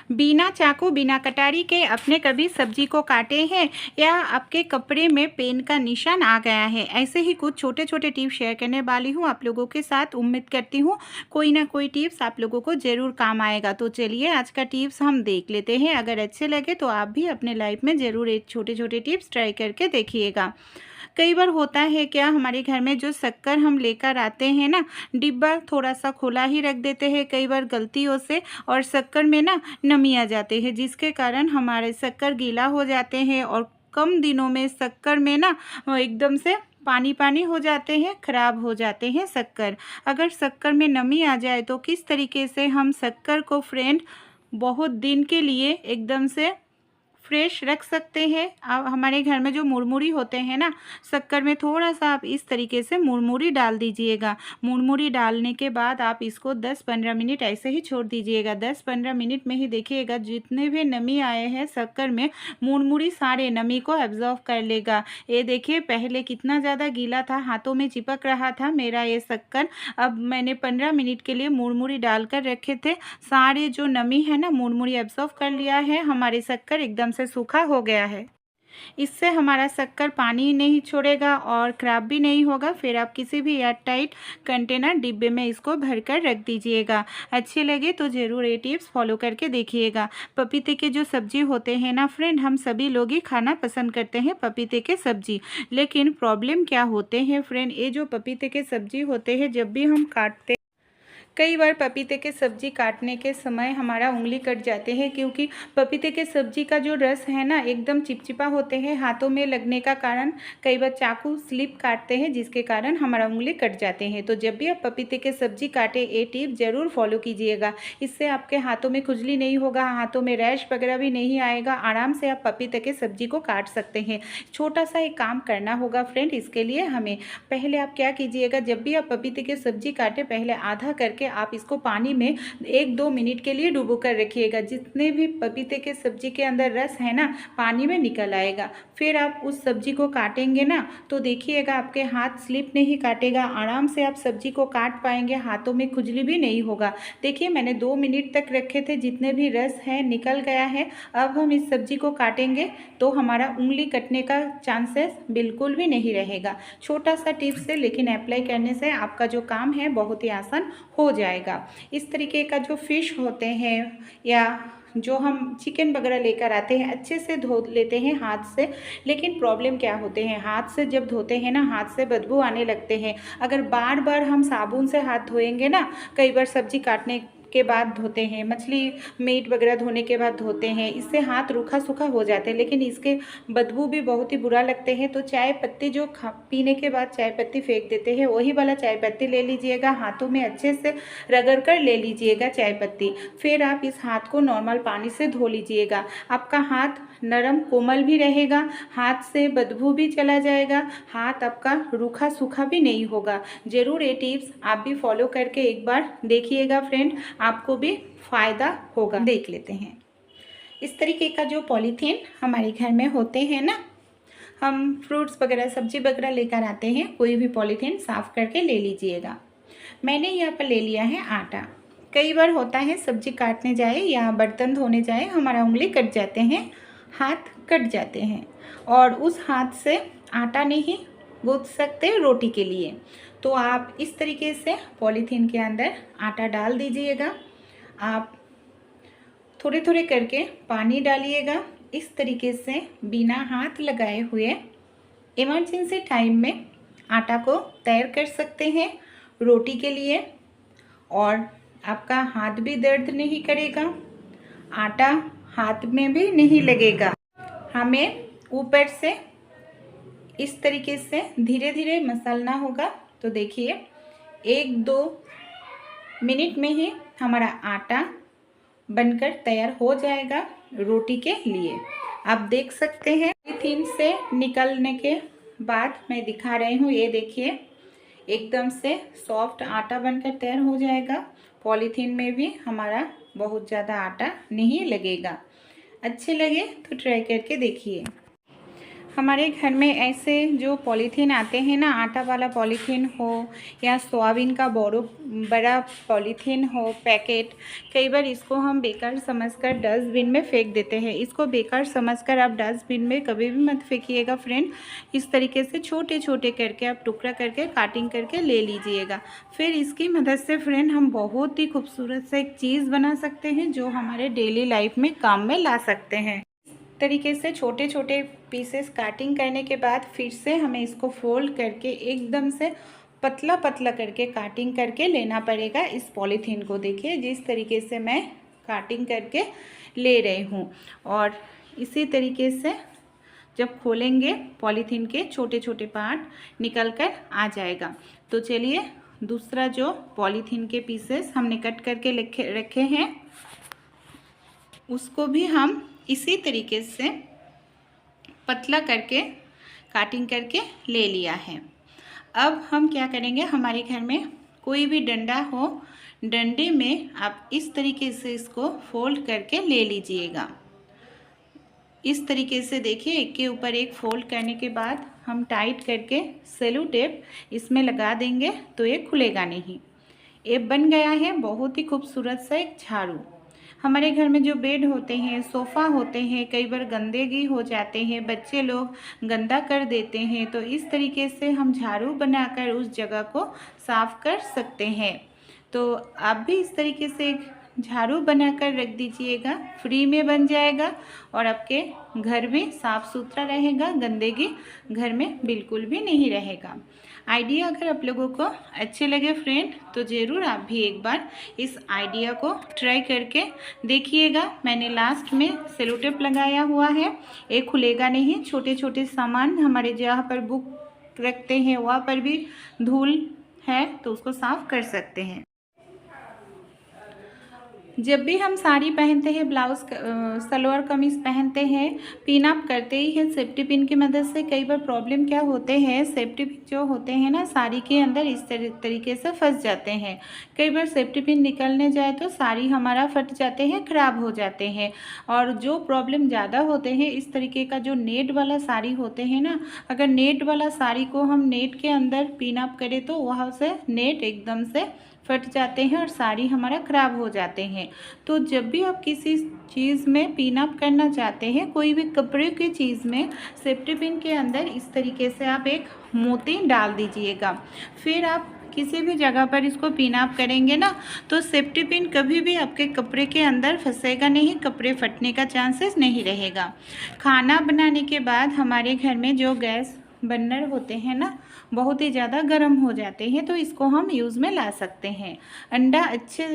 बिना चाकू बिना कटारी के अपने कभी सब्जी को काटे हैं या आपके कपड़े में पेन का निशान आ गया है? ऐसे ही कुछ छोटे छोटे टिप्स शेयर करने वाली हूँ आप लोगों के साथ। उम्मीद करती हूँ कोई ना कोई टिप्स आप लोगों को ज़रूर काम आएगा। तो चलिए आज का टिप्स हम देख लेते हैं। अगर अच्छे लगे तो आप भी अपने लाइफ में ज़रूर एक छोटे छोटे टिप्स ट्राई करके देखिएगा। कई बार होता है क्या, हमारे घर में जो शक्कर हम लेकर आते हैं ना, डिब्बा थोड़ा सा खुला ही रख देते हैं कई बार गलतियों से, और शक्कर में ना नमी आ जाती है, जिसके कारण हमारे शक्कर गीला हो जाते हैं और कम दिनों में शक्कर में ना एकदम से पानी पानी हो जाते हैं, खराब हो जाते हैं शक्कर। अगर शक्कर में नमी आ जाए तो किस तरीके से हम शक्कर को फ्रेंड बहुत दिन के लिए एकदम से फ्रेश रख सकते हैं। अब हमारे घर में जो मुरमुरी होते हैं ना, शक्कर में थोड़ा सा आप इस तरीके से मुरमुरी डाल दीजिएगा। मुरमुरी डालने के बाद आप इसको 10-15 मिनट ऐसे ही छोड़ दीजिएगा। 10-15 मिनट में ही देखिएगा जितने भी नमी आए हैं शक्कर में, मुरमुरी सारे नमी को एब्जॉर्व कर लेगा। ये देखिए पहले कितना ज़्यादा गीला था, हाथों में चिपक रहा था मेरा ये शक्कर। अब मैंने 15 मिनट के लिए मुरमुरी डालकर रखे थे, सारे जो नमी है ना मुरमुरी एब्जॉर्व कर लिया है, हमारे शक्कर एकदम से सूखा हो गया है। इससे हमारा शक्कर पानी नहीं छोड़ेगा और ख़राब भी नहीं होगा। फिर आप किसी भी एयर टाइट कंटेनर डिब्बे में इसको भरकर रख दीजिएगा। अच्छे लगे तो ज़रूर ये टिप्स फॉलो करके देखिएगा। पपीते के जो सब्जी होते हैं ना फ्रेंड, हम सभी लोग ही खाना पसंद करते हैं पपीते के सब्जी। लेकिन प्रॉब्लम क्या होते हैं फ्रेंड, ये जो पपीते के सब्जी होते हैं जब भी हम काटते, कई बार पपीते के सब्जी काटने के समय हमारा उंगली कट जाते हैं, क्योंकि पपीते के सब्जी का जो रस है ना एकदम चिपचिपा होते हैं। हाथों में लगने का कारण कई बार चाकू स्लिप काटते हैं, जिसके कारण हमारा उंगली कट जाते हैं। तो जब भी आप पपीते के सब्जी काटे ये टिप ज़रूर फॉलो कीजिएगा। इससे आपके हाथों में खुजली नहीं होगा, हाथों में रैश वगैरह भी नहीं आएगा। आराम से आप पपीते के सब्जी को काट सकते हैं। छोटा सा एक काम करना होगा फ्रेंड, इसके लिए हमें पहले आप क्या कीजिएगा, जब भी आप पपीते की सब्जी काटे पहले आधा करके आप इसको पानी में 1-2 मिनट के लिए डुबो कर रखिएगा। जितने भी पपीते के सब्जी के अंदर रस है ना पानी में निकल आएगा। फिर आप उस सब्जी को काटेंगे ना तो देखिएगा आपके हाथ स्लिप नहीं काटेगा, आराम से आप सब्जी को काट पाएंगे, हाथों में खुजली भी नहीं होगा। देखिए मैंने 2 मिनट तक रखे थे, जितने भी रस है निकल गया है। अब हम इस सब्जी को काटेंगे तो हमारा उंगली कटने का चांसेस बिल्कुल भी नहीं रहेगा। छोटा सा टिप्स है, लेकिन अप्लाई करने से आपका जो काम है बहुत ही आसान हो जाएगा। इस तरीके का जो फिश होते हैं या जो हम चिकन वगैरह लेकर आते हैं, अच्छे से धो लेते हैं हाथ से। लेकिन प्रॉब्लम क्या होते हैं, हाथ से जब धोते हैं ना हाथ से बदबू आने लगते हैं। अगर बार बार हम साबुन से हाथ धोएंगे ना, कई बार सब्जी काटने के बाद धोते हैं, मछली मीट वगैरह धोने के बाद धोते हैं, इससे हाथ रूखा सूखा हो जाते हैं, लेकिन इसके बदबू भी बहुत ही बुरा लगते हैं। तो चाय पत्ती जो पीने के बाद चाय पत्ती फेंक देते हैं, वही वाला चाय पत्ती ले लीजिएगा, हाथों में अच्छे से रगड़ कर ले लीजिएगा चाय पत्ती। फिर आप इस हाथ को नॉर्मल पानी से धो लीजिएगा। आपका हाथ नरम कोमल भी रहेगा, हाथ से बदबू भी चला जाएगा, हाथ आपका रूखा सूखा भी नहीं होगा। ज़रूर ये टिप्स आप भी फॉलो करके एक बार देखिएगा फ्रेंड, आपको भी फ़ायदा होगा। देख लेते हैं इस तरीके का जो पॉलीथीन हमारे घर में होते हैं ना, हम फ्रूट्स वगैरह सब्जी वगैरह लेकर आते हैं, कोई भी पॉलीथीन साफ़ करके ले लीजिएगा। मैंने यहाँ पर ले लिया है आटा। कई बार होता है सब्जी काटने जाए या बर्तन धोने जाए हमारा उंगली कट जाते हैं, हाथ कट जाते हैं, और उस हाथ से आटा नहीं गूंथ सकते रोटी के लिए। तो आप इस तरीके से पॉलीथीन के अंदर आटा डाल दीजिएगा। आप थोड़े थोड़े करके पानी डालिएगा। इस तरीके से बिना हाथ लगाए हुए इमरजेंसी टाइम में आटा को तैयार कर सकते हैं रोटी के लिए, और आपका हाथ भी दर्द नहीं करेगा, आटा हाथ में भी नहीं लगेगा। हमें ऊपर से इस तरीके से धीरे धीरे मसलना होगा। तो देखिए 1-2 मिनट में ही हमारा आटा बनकर तैयार हो जाएगा रोटी के लिए। आप देख सकते हैं पॉलीथीन से निकलने के बाद मैं दिखा रही हूँ, ये देखिए एकदम से सॉफ्ट आटा बनकर तैयार हो जाएगा। पॉलीथीन में भी हमारा बहुत ज़्यादा आटा नहीं लगेगा। अच्छे लगे तो ट्राई करके देखिए। हमारे घर में ऐसे जो पॉलीथीन आते हैं ना, आटा वाला पॉलीथीन हो या सोयाबीन का बड़ा पॉलीथीन हो पैकेट, कई बार इसको हम बेकार समझकर डस्टबिन में फेंक देते हैं। इसको बेकार समझकर आप डस्टबिन में कभी भी मत फेंकिएगा फ्रेंड। इस तरीके से छोटे छोटे करके आप टुकड़ा करके काटिंग करके ले लीजिएगा। फिर इसकी मदद से फ्रेंड हम बहुत ही खूबसूरत से एक चीज़ बना सकते हैं जो हमारे डेली लाइफ में काम में ला सकते हैं। तरीके से छोटे छोटे पीसेस काटिंग करने के बाद फिर से हमें इसको फोल्ड करके एकदम से पतला पतला करके काटिंग करके लेना पड़ेगा। इस पॉलीथीन को देखिए जिस तरीके से मैं काटिंग करके ले रही हूँ, और इसी तरीके से जब खोलेंगे पॉलीथीन के छोटे छोटे पार्ट निकल कर आ जाएगा। तो चलिए दूसरा जो पॉलीथीन के पीसेस हमने कट करके रखे हैं उसको भी हम इसी तरीके से पतला करके काटिंग करके ले लिया है। अब हम क्या करेंगे, हमारे घर में कोई भी डंडा हो, डंडे में आप इस तरीके से इसको फोल्ड करके ले लीजिएगा। इस तरीके से देखिए एक के ऊपर एक फोल्ड करने के बाद हम टाइट करके सेलो टेप इसमें लगा देंगे तो ये खुलेगा नहीं। ये बन गया है बहुत ही खूबसूरत सा एक झाड़ू। हमारे घर में जो बेड होते हैं, सोफ़ा होते हैं, कई बार गंदगी हो जाते हैं, बच्चे लोग गंदा कर देते हैं, तो इस तरीके से हम झाड़ू बनाकर उस जगह को साफ़ कर सकते हैं। तो आप भी इस तरीके से एक झाड़ू बनाकर रख दीजिएगा, फ्री में बन जाएगा और आपके घर भी साफ़ सुथरा रहेगा, गंदगी घर में बिल्कुल भी नहीं रहेगा। आइडिया अगर आप लोगों को अच्छे लगे फ्रेंड तो ज़रूर आप भी एक बार इस आइडिया को ट्राई करके देखिएगा। मैंने लास्ट में सेलो टेप लगाया हुआ है, ये खुलेगा नहीं। छोटे छोटे सामान हमारे जहाँ पर बुक रखते हैं वहाँ पर भी धूल है तो उसको साफ़ कर सकते हैं। जब भी हम साड़ी पहनते हैं, ब्लाउज़ सलवार कमीज़ पहनते हैं, पिन अप करते ही है सेफ्टी पिन की मदद से। कई बार प्रॉब्लम क्या होते हैं, सेफ्टी पिन जो होते हैं ना साड़ी के अंदर इस तरीके से फंस जाते हैं। कई बार सेफ्टी पिन निकलने जाए तो साड़ी हमारा फट जाते हैं, ख़राब हो जाते हैं। और जो प्रॉब्लम ज़्यादा होते हैं इस तरीके का जो नेट वाला साड़ी होते हैं ना, अगर नेट वाला साड़ी को हम नेट के अंदर पिन अप करें तो वहाँ से नेट एकदम से फट जाते हैं और साड़ी हमारा ख़राब हो जाते हैं। तो जब भी आप किसी चीज़ में पिन अप करना चाहते हैं, कोई भी कपड़े की चीज़ में, सेफ्टी पिन के अंदर इस तरीके से आप एक मोती डाल दीजिएगा। फिर आप किसी भी जगह पर इसको पिन अप करेंगे ना तो सेफ्टी पिन कभी भी आपके कपड़े के अंदर फंसेगा नहीं, कपड़े फटने का चांसेस नहीं रहेगा। खाना बनाने के बाद हमारे घर में जो गैस बर्नर होते हैं ना बहुत ही ज़्यादा गर्म हो जाते हैं, तो इसको हम यूज़ में ला सकते हैं। अंडा अच्छे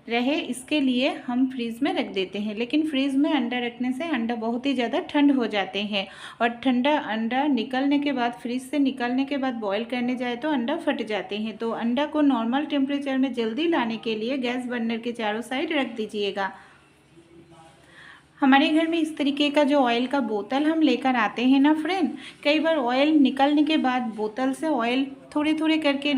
रहे इसके लिए हम फ्रीज़ में रख देते हैं, लेकिन फ्रीज़ में अंडा रखने से अंडा बहुत ही ज़्यादा ठंड हो जाते हैं और ठंडा अंडा निकलने के बाद, फ्रीज से निकलने के बाद बॉईल करने जाए तो अंडा फट जाते हैं। तो अंडा को नॉर्मल टेम्परेचर में जल्दी लाने के लिए गैस बर्नर के चारों साइड रख दीजिएगा। हमारे घर में इस तरीके का जो ऑयल का बोतल हम लेकर आते हैं ना फ्रेंड, कई बार ऑयल निकलने के बाद बोतल से ऑयल थोड़े थोड़े करके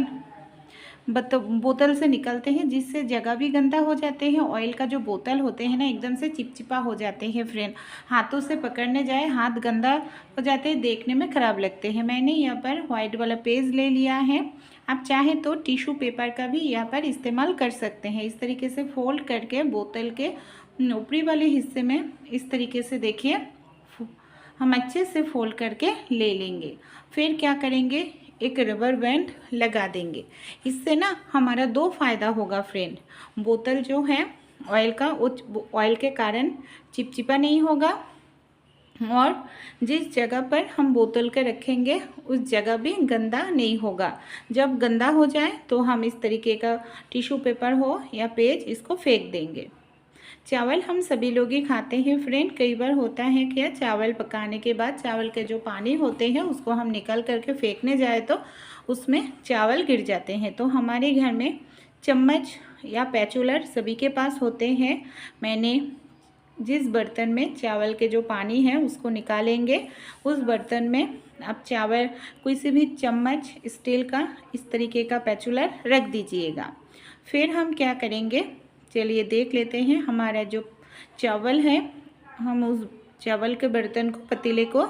बोतल से निकलते हैं, जिससे जगह भी गंदा हो जाते हैं। ऑयल का जो बोतल होते हैं ना एकदम से चिपचिपा हो जाते हैं फ्रेंड, हाथों से पकड़ने जाए हाथ गंदा हो जाते हैं, देखने में ख़राब लगते हैं। मैंने यहाँ पर वाइट वाला पेज ले लिया है, आप चाहें तो टिश्यू पेपर का भी यहाँ पर इस्तेमाल कर सकते हैं। इस तरीके से फोल्ड करके बोतल के ऊपरी वाले हिस्से में इस तरीके से देखिए हम अच्छे से फोल्ड करके ले लेंगे। फिर क्या करेंगे, एक रबर बैंड लगा देंगे। इससे ना हमारा दो फ़ायदा होगा फ्रेंड, बोतल जो है ऑयल का ऑयल के कारण चिपचिपा नहीं होगा और जिस जगह पर हम बोतल के रखेंगे उस जगह भी गंदा नहीं होगा। जब गंदा हो जाए तो हम इस तरीके का टिश्यू पेपर हो या पेज इसको फेंक देंगे। चावल हम सभी लोग ही खाते हैं फ्रेंड। कई बार होता है कि चावल पकाने के बाद चावल के जो पानी होते हैं उसको हम निकाल करके फेंकने जाए तो उसमें चावल गिर जाते हैं। तो हमारे घर में चम्मच या पैचुलर सभी के पास होते हैं। मैंने जिस बर्तन में चावल के जो पानी है उसको निकालेंगे, उस बर्तन में आप चावल कोई से भी चम्मच स्टील का इस तरीके का पैचुलर रख दीजिएगा। फिर हम क्या करेंगे, चलिए देख लेते हैं। हमारा जो चावल है, हम उस चावल के बर्तन को, पतीले को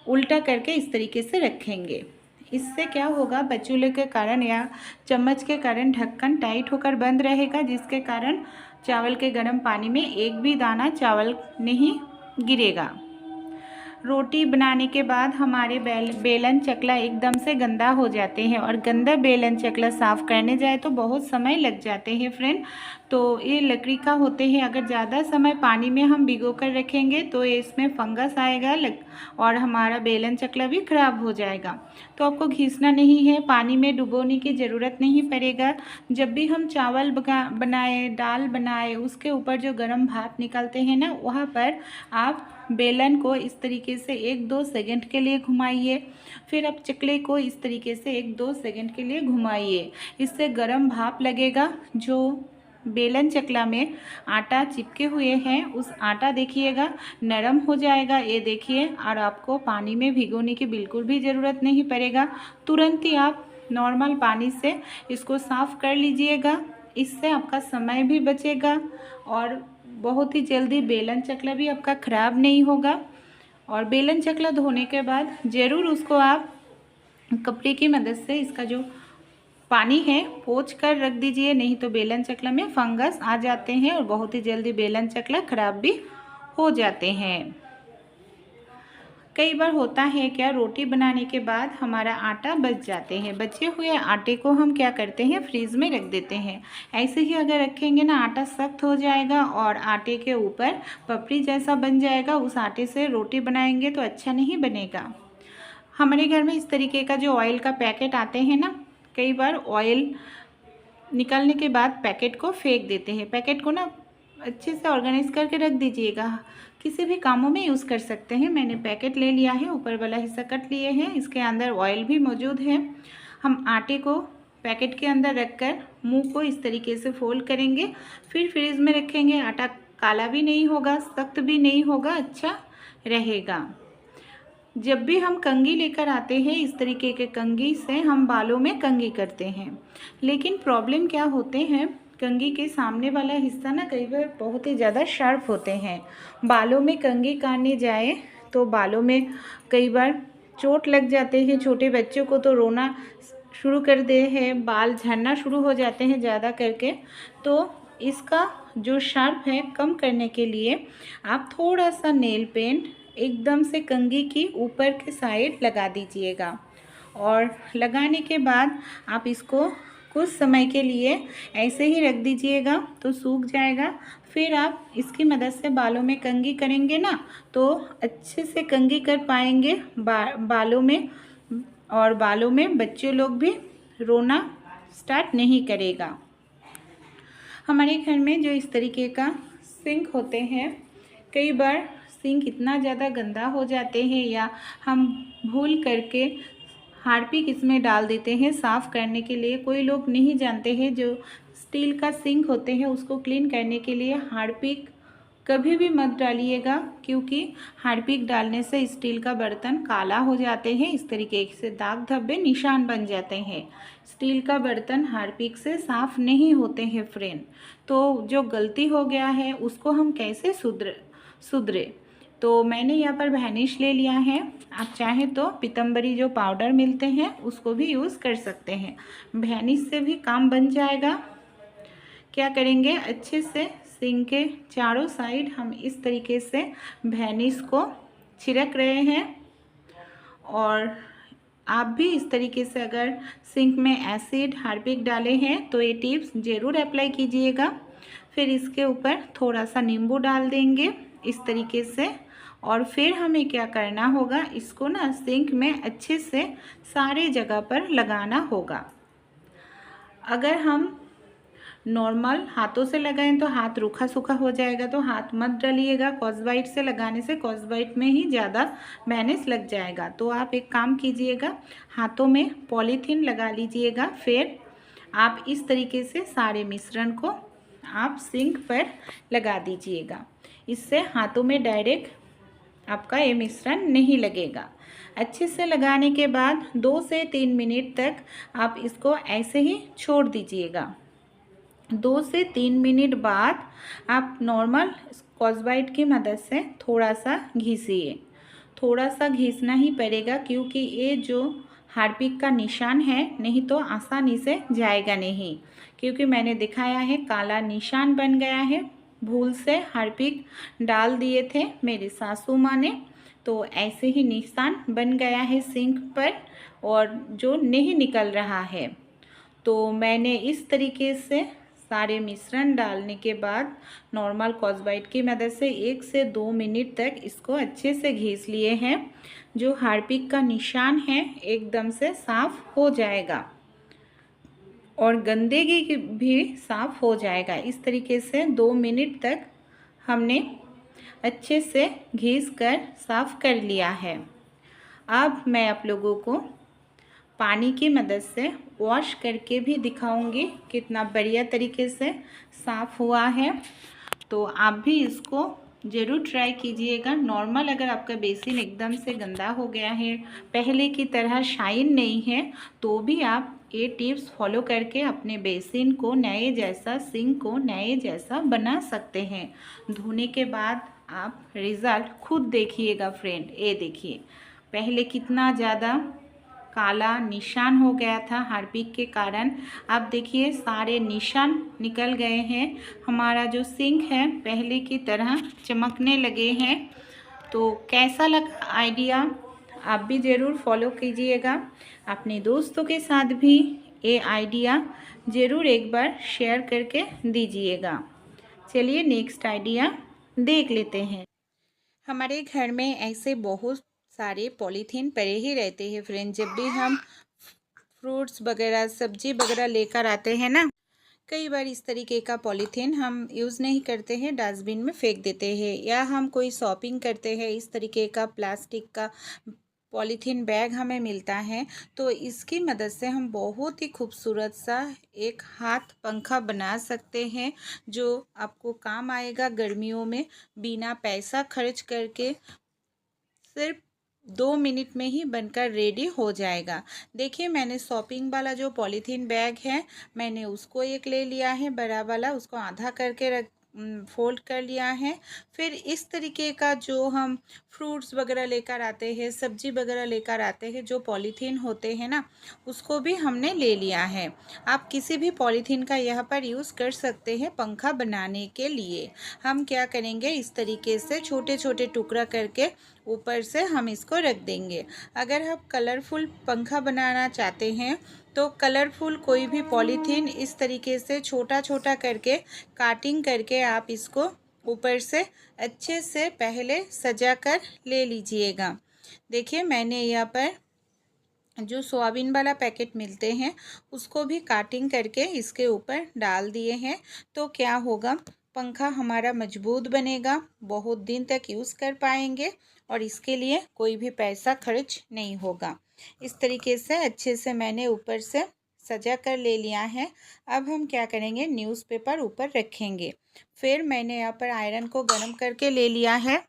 उल्टा करके इस तरीके से रखेंगे। इससे क्या होगा, बचूले के कारण या चम्मच के कारण ढक्कन टाइट होकर बंद रहेगा, जिसके कारण चावल के गर्म पानी में एक भी दाना चावल नहीं गिरेगा। रोटी बनाने के बाद हमारे बेलन चकला एकदम से गंदा हो जाते हैं, और गंदा बेलन चकला साफ़ करने जाए तो बहुत समय लग जाते हैं फ्रेंड। तो ये लकड़ी का होते हैं, अगर ज़्यादा समय पानी में हम भिगो कर रखेंगे तो इसमें फंगस आएगा और हमारा बेलन चकला भी ख़राब हो जाएगा। तो आपको घिसना नहीं है, पानी में डुबोने की ज़रूरत नहीं पड़ेगा। जब भी हम चावल बनाए, दाल बनाए, उसके ऊपर जो गर्म भाप निकलते हैं ना, वहाँ पर आप बेलन को इस तरीके से 1-2 सेकंड के लिए घुमाइए। फिर आप चकले को इस तरीके से 1-2 सेकंड के लिए घुमाइए। इससे गर्म भाप लगेगा। जो बेलन चकला में आटा चिपके हुए हैं, उस आटा देखिएगा नरम हो जाएगा, ये देखिए। और आपको पानी में भिगोने की बिल्कुल भी ज़रूरत नहीं पड़ेगा, तुरंत ही आप नॉर्मल पानी से इसको साफ़ कर लीजिएगा। इससे आपका समय भी बचेगा और बहुत ही जल्दी बेलन चकला भी आपका ख़राब नहीं होगा। और बेलन चकला धोने के बाद ज़रूर उसको आप कपड़े की मदद से इसका जो पानी है पोंछ कर रख दीजिए, नहीं तो बेलन चकला में फंगस आ जाते हैं और बहुत ही जल्दी बेलन चकला ख़राब भी हो जाते हैं। कई बार होता है क्या, रोटी बनाने के बाद हमारा आटा बच जाते हैं। बचे हुए आटे को हम क्या करते हैं, फ्रीज में रख देते हैं। ऐसे ही अगर रखेंगे ना, आटा सख्त हो जाएगा और आटे के ऊपर पपड़ी जैसा बन जाएगा। उस आटे से रोटी बनाएंगे तो अच्छा नहीं बनेगा। हमारे घर में इस तरीके का जो ऑयल का पैकेट आते हैं ना, कई बार ऑयल निकलने के बाद पैकेट को फेंक देते हैं। पैकेट को ना अच्छे से ऑर्गेनाइज करके रख दीजिएगा, किसी भी कामों में यूज़ कर सकते हैं। मैंने पैकेट ले लिया है, ऊपर वाला हिस्सा कट लिए हैं, इसके अंदर ऑयल भी मौजूद है। हम आटे को पैकेट के अंदर रखकर मुंह को इस तरीके से फोल्ड करेंगे, फिर फ्रीज में रखेंगे। आटा काला भी नहीं होगा, सख्त भी नहीं होगा, अच्छा रहेगा। जब भी हम कंघी लेकर आते हैं, इस तरीके के कंघी से हम बालों में कंघी करते हैं। लेकिन प्रॉब्लम क्या होते हैं, कंघी के सामने वाला हिस्सा ना कई बार बहुत ही ज़्यादा शार्प होते हैं। बालों में कंघी काटने जाए तो बालों में कई बार चोट लग जाते हैं। छोटे बच्चों को तो रोना शुरू कर दे हैं, बाल झड़ना शुरू हो जाते हैं ज़्यादा करके। तो इसका जो शार्प है कम करने के लिए आप थोड़ा सा नेल पेंट एकदम से कंघी की ऊपर के साइड लगा दीजिएगा, और लगाने के बाद आप इसको कुछ समय के लिए ऐसे ही रख दीजिएगा तो सूख जाएगा। फिर आप इसकी मदद से बालों में कंघी करेंगे ना, तो अच्छे से कंघी कर पाएंगे बालों में, और बालों में बच्चे लोग भी रोना स्टार्ट नहीं करेगा। हमारे घर में जो इस तरीके का सिंक होते हैं, कई बार सिंक इतना ज़्यादा गंदा हो जाते हैं या हम भूल करके हार्पिक इसमें डाल देते हैं साफ़ करने के लिए। कोई लोग नहीं जानते हैं, जो स्टील का सिंक होते हैं उसको क्लीन करने के लिए हार्पिक कभी भी मत डालिएगा, क्योंकि हार्पिक डालने से स्टील का बर्तन काला हो जाते हैं। इस तरीके से दाग धब्बे निशान बन जाते हैं। स्टील का बर्तन हार्पिक से साफ़ नहीं होते हैं फ्रेंड। तो जो गलती हो गया है उसको हम कैसे सुधरे। तो मैंने यहाँ पर वैनिश ले लिया है। आप चाहें तो पीतम्बरी जो पाउडर मिलते हैं उसको भी यूज़ कर सकते हैं। वैनिश से भी काम बन जाएगा। क्या करेंगे, अच्छे से सिंक के चारों साइड हम इस तरीके से वैनिश को छिड़क रहे हैं। और आप भी इस तरीके से अगर सिंक में एसिड हार्पिक डाले हैं तो ये टिप्स ज़रूर अप्लाई कीजिएगा। फिर इसके ऊपर थोड़ा सा नींबू डाल देंगे इस तरीके से, और फिर हमें क्या करना होगा, इसको ना सिंक में अच्छे से सारे जगह पर लगाना होगा। अगर हम नॉर्मल हाथों से लगाएं तो हाथ रूखा सूखा हो जाएगा, तो हाथ मत डालिएगा। कॉस्बाइट से लगाने से कॉस्बाइट में ही ज़्यादा वैनिश लग जाएगा। तो आप एक काम कीजिएगा, हाथों में पॉलीथीन लगा लीजिएगा। फिर आप इस तरीके से सारे मिश्रण को आप सिंक पर लगा दीजिएगा। इससे हाथों में डायरेक्ट आपका ये मिश्रण नहीं लगेगा। अच्छे से लगाने के बाद 2 से 3 मिनट तक आप इसको ऐसे ही छोड़ दीजिएगा। 2 से 3 मिनट बाद आप नॉर्मल स्कॉच ब्राइट की मदद से थोड़ा सा घिसिए। थोड़ा सा घिसना ही पड़ेगा, क्योंकि ये जो हार्पिक का निशान है नहीं तो आसानी से जाएगा नहीं। क्योंकि मैंने दिखाया है काला निशान बन गया है, भूल से हार्पिक डाल दिए थे मेरी सासू माँ ने, तो ऐसे ही निशान बन गया है सिंक पर और जो नहीं निकल रहा है। तो मैंने इस तरीके से सारे मिश्रण डालने के बाद नॉर्मल स्कॉच की मदद से 1 से 2 मिनट तक इसको अच्छे से घिस लिए हैं। जो हार्पिक का निशान है एकदम से साफ़ हो जाएगा और गंदगी भी साफ़ हो जाएगा। इस तरीके से 2 मिनट तक हमने अच्छे से घिस कर साफ़ कर लिया है। अब मैं आप लोगों को पानी की मदद से वॉश करके भी दिखाऊंगी कितना बढ़िया तरीके से साफ़ हुआ है। तो आप भी इसको ज़रूर ट्राई कीजिएगा। नॉर्मल अगर आपका बेसिन एकदम से गंदा हो गया है, पहले की तरह शाइन नहीं है, तो भी आप ये टिप्स फॉलो करके अपने बेसिन को नए जैसा, सिंक को नए जैसा बना सकते हैं। धोने के बाद आप रिज़ल्ट खुद देखिएगा फ्रेंड। ये देखिए, पहले कितना ज़्यादा काला निशान हो गया था हार्पिक के कारण। अब देखिए सारे निशान निकल गए हैं। हमारा जो सिंक है पहले की तरह चमकने लगे हैं। तो कैसा लगा आइडिया, आप भी ज़रूर फॉलो कीजिएगा। अपने दोस्तों के साथ भी ये आइडिया ज़रूर एक बार शेयर करके दीजिएगा। चलिए नेक्स्ट आइडिया देख लेते हैं। हमारे घर में ऐसे बहुत सारे पॉलीथीन पड़े ही रहते हैं फ्रेंड। जब भी हम फ्रूट्स वगैरह, सब्जी वगैरह लेकर आते हैं ना, कई बार इस तरीके का पॉलीथीन हम यूज़ नहीं करते हैं, डस्टबिन में फेंक देते हैं। या हम कोई शॉपिंग करते हैं, इस तरीके का प्लास्टिक का पॉलीथीन बैग हमें मिलता है, तो इसकी मदद से हम बहुत ही खूबसूरत सा एक हाथ पंखा बना सकते हैं, जो आपको काम आएगा गर्मियों में। बिना पैसा खर्च करके सिर्फ 2 मिनट में ही बनकर रेडी हो जाएगा। देखिए मैंने शॉपिंग वाला जो पॉलीथीन बैग है, मैंने उसको एक ले लिया है बड़ा वाला, उसको आधा करके फोल्ड कर लिया है। फिर इस तरीके का जो हम फ्रूट्स वगैरह लेकर आते हैं, सब्जी वगैरह लेकर आते हैं, जो पॉलीथीन होते हैं ना, उसको भी हमने ले लिया है। आप किसी भी पॉलीथीन का यहाँ पर यूज़ कर सकते हैं पंखा बनाने के लिए। हम क्या करेंगे, इस तरीके से छोटे छोटे टुकड़ा करके ऊपर से हम इसको रख देंगे। अगर आप कलरफुल पंखा बनाना चाहते हैं तो कलरफुल कोई भी पॉलीथीन इस तरीके से छोटा छोटा करके काटिंग करके आप इसको ऊपर से अच्छे से पहले सजा कर ले लीजिएगा। देखिए मैंने यहाँ पर जो सोयाबीन वाला पैकेट मिलते हैं उसको भी काटिंग करके इसके ऊपर डाल दिए हैं। तो क्या होगा, पंखा हमारा मजबूत बनेगा, बहुत दिन तक यूज़ कर पाएंगे और इसके लिए कोई भी पैसा खर्च नहीं होगा। इस तरीके से अच्छे से मैंने ऊपर से सजा कर ले लिया है। अब हम क्या करेंगे, न्यूज़पेपर ऊपर रखेंगे। फिर मैंने यहाँ पर आयरन को गर्म करके ले लिया है।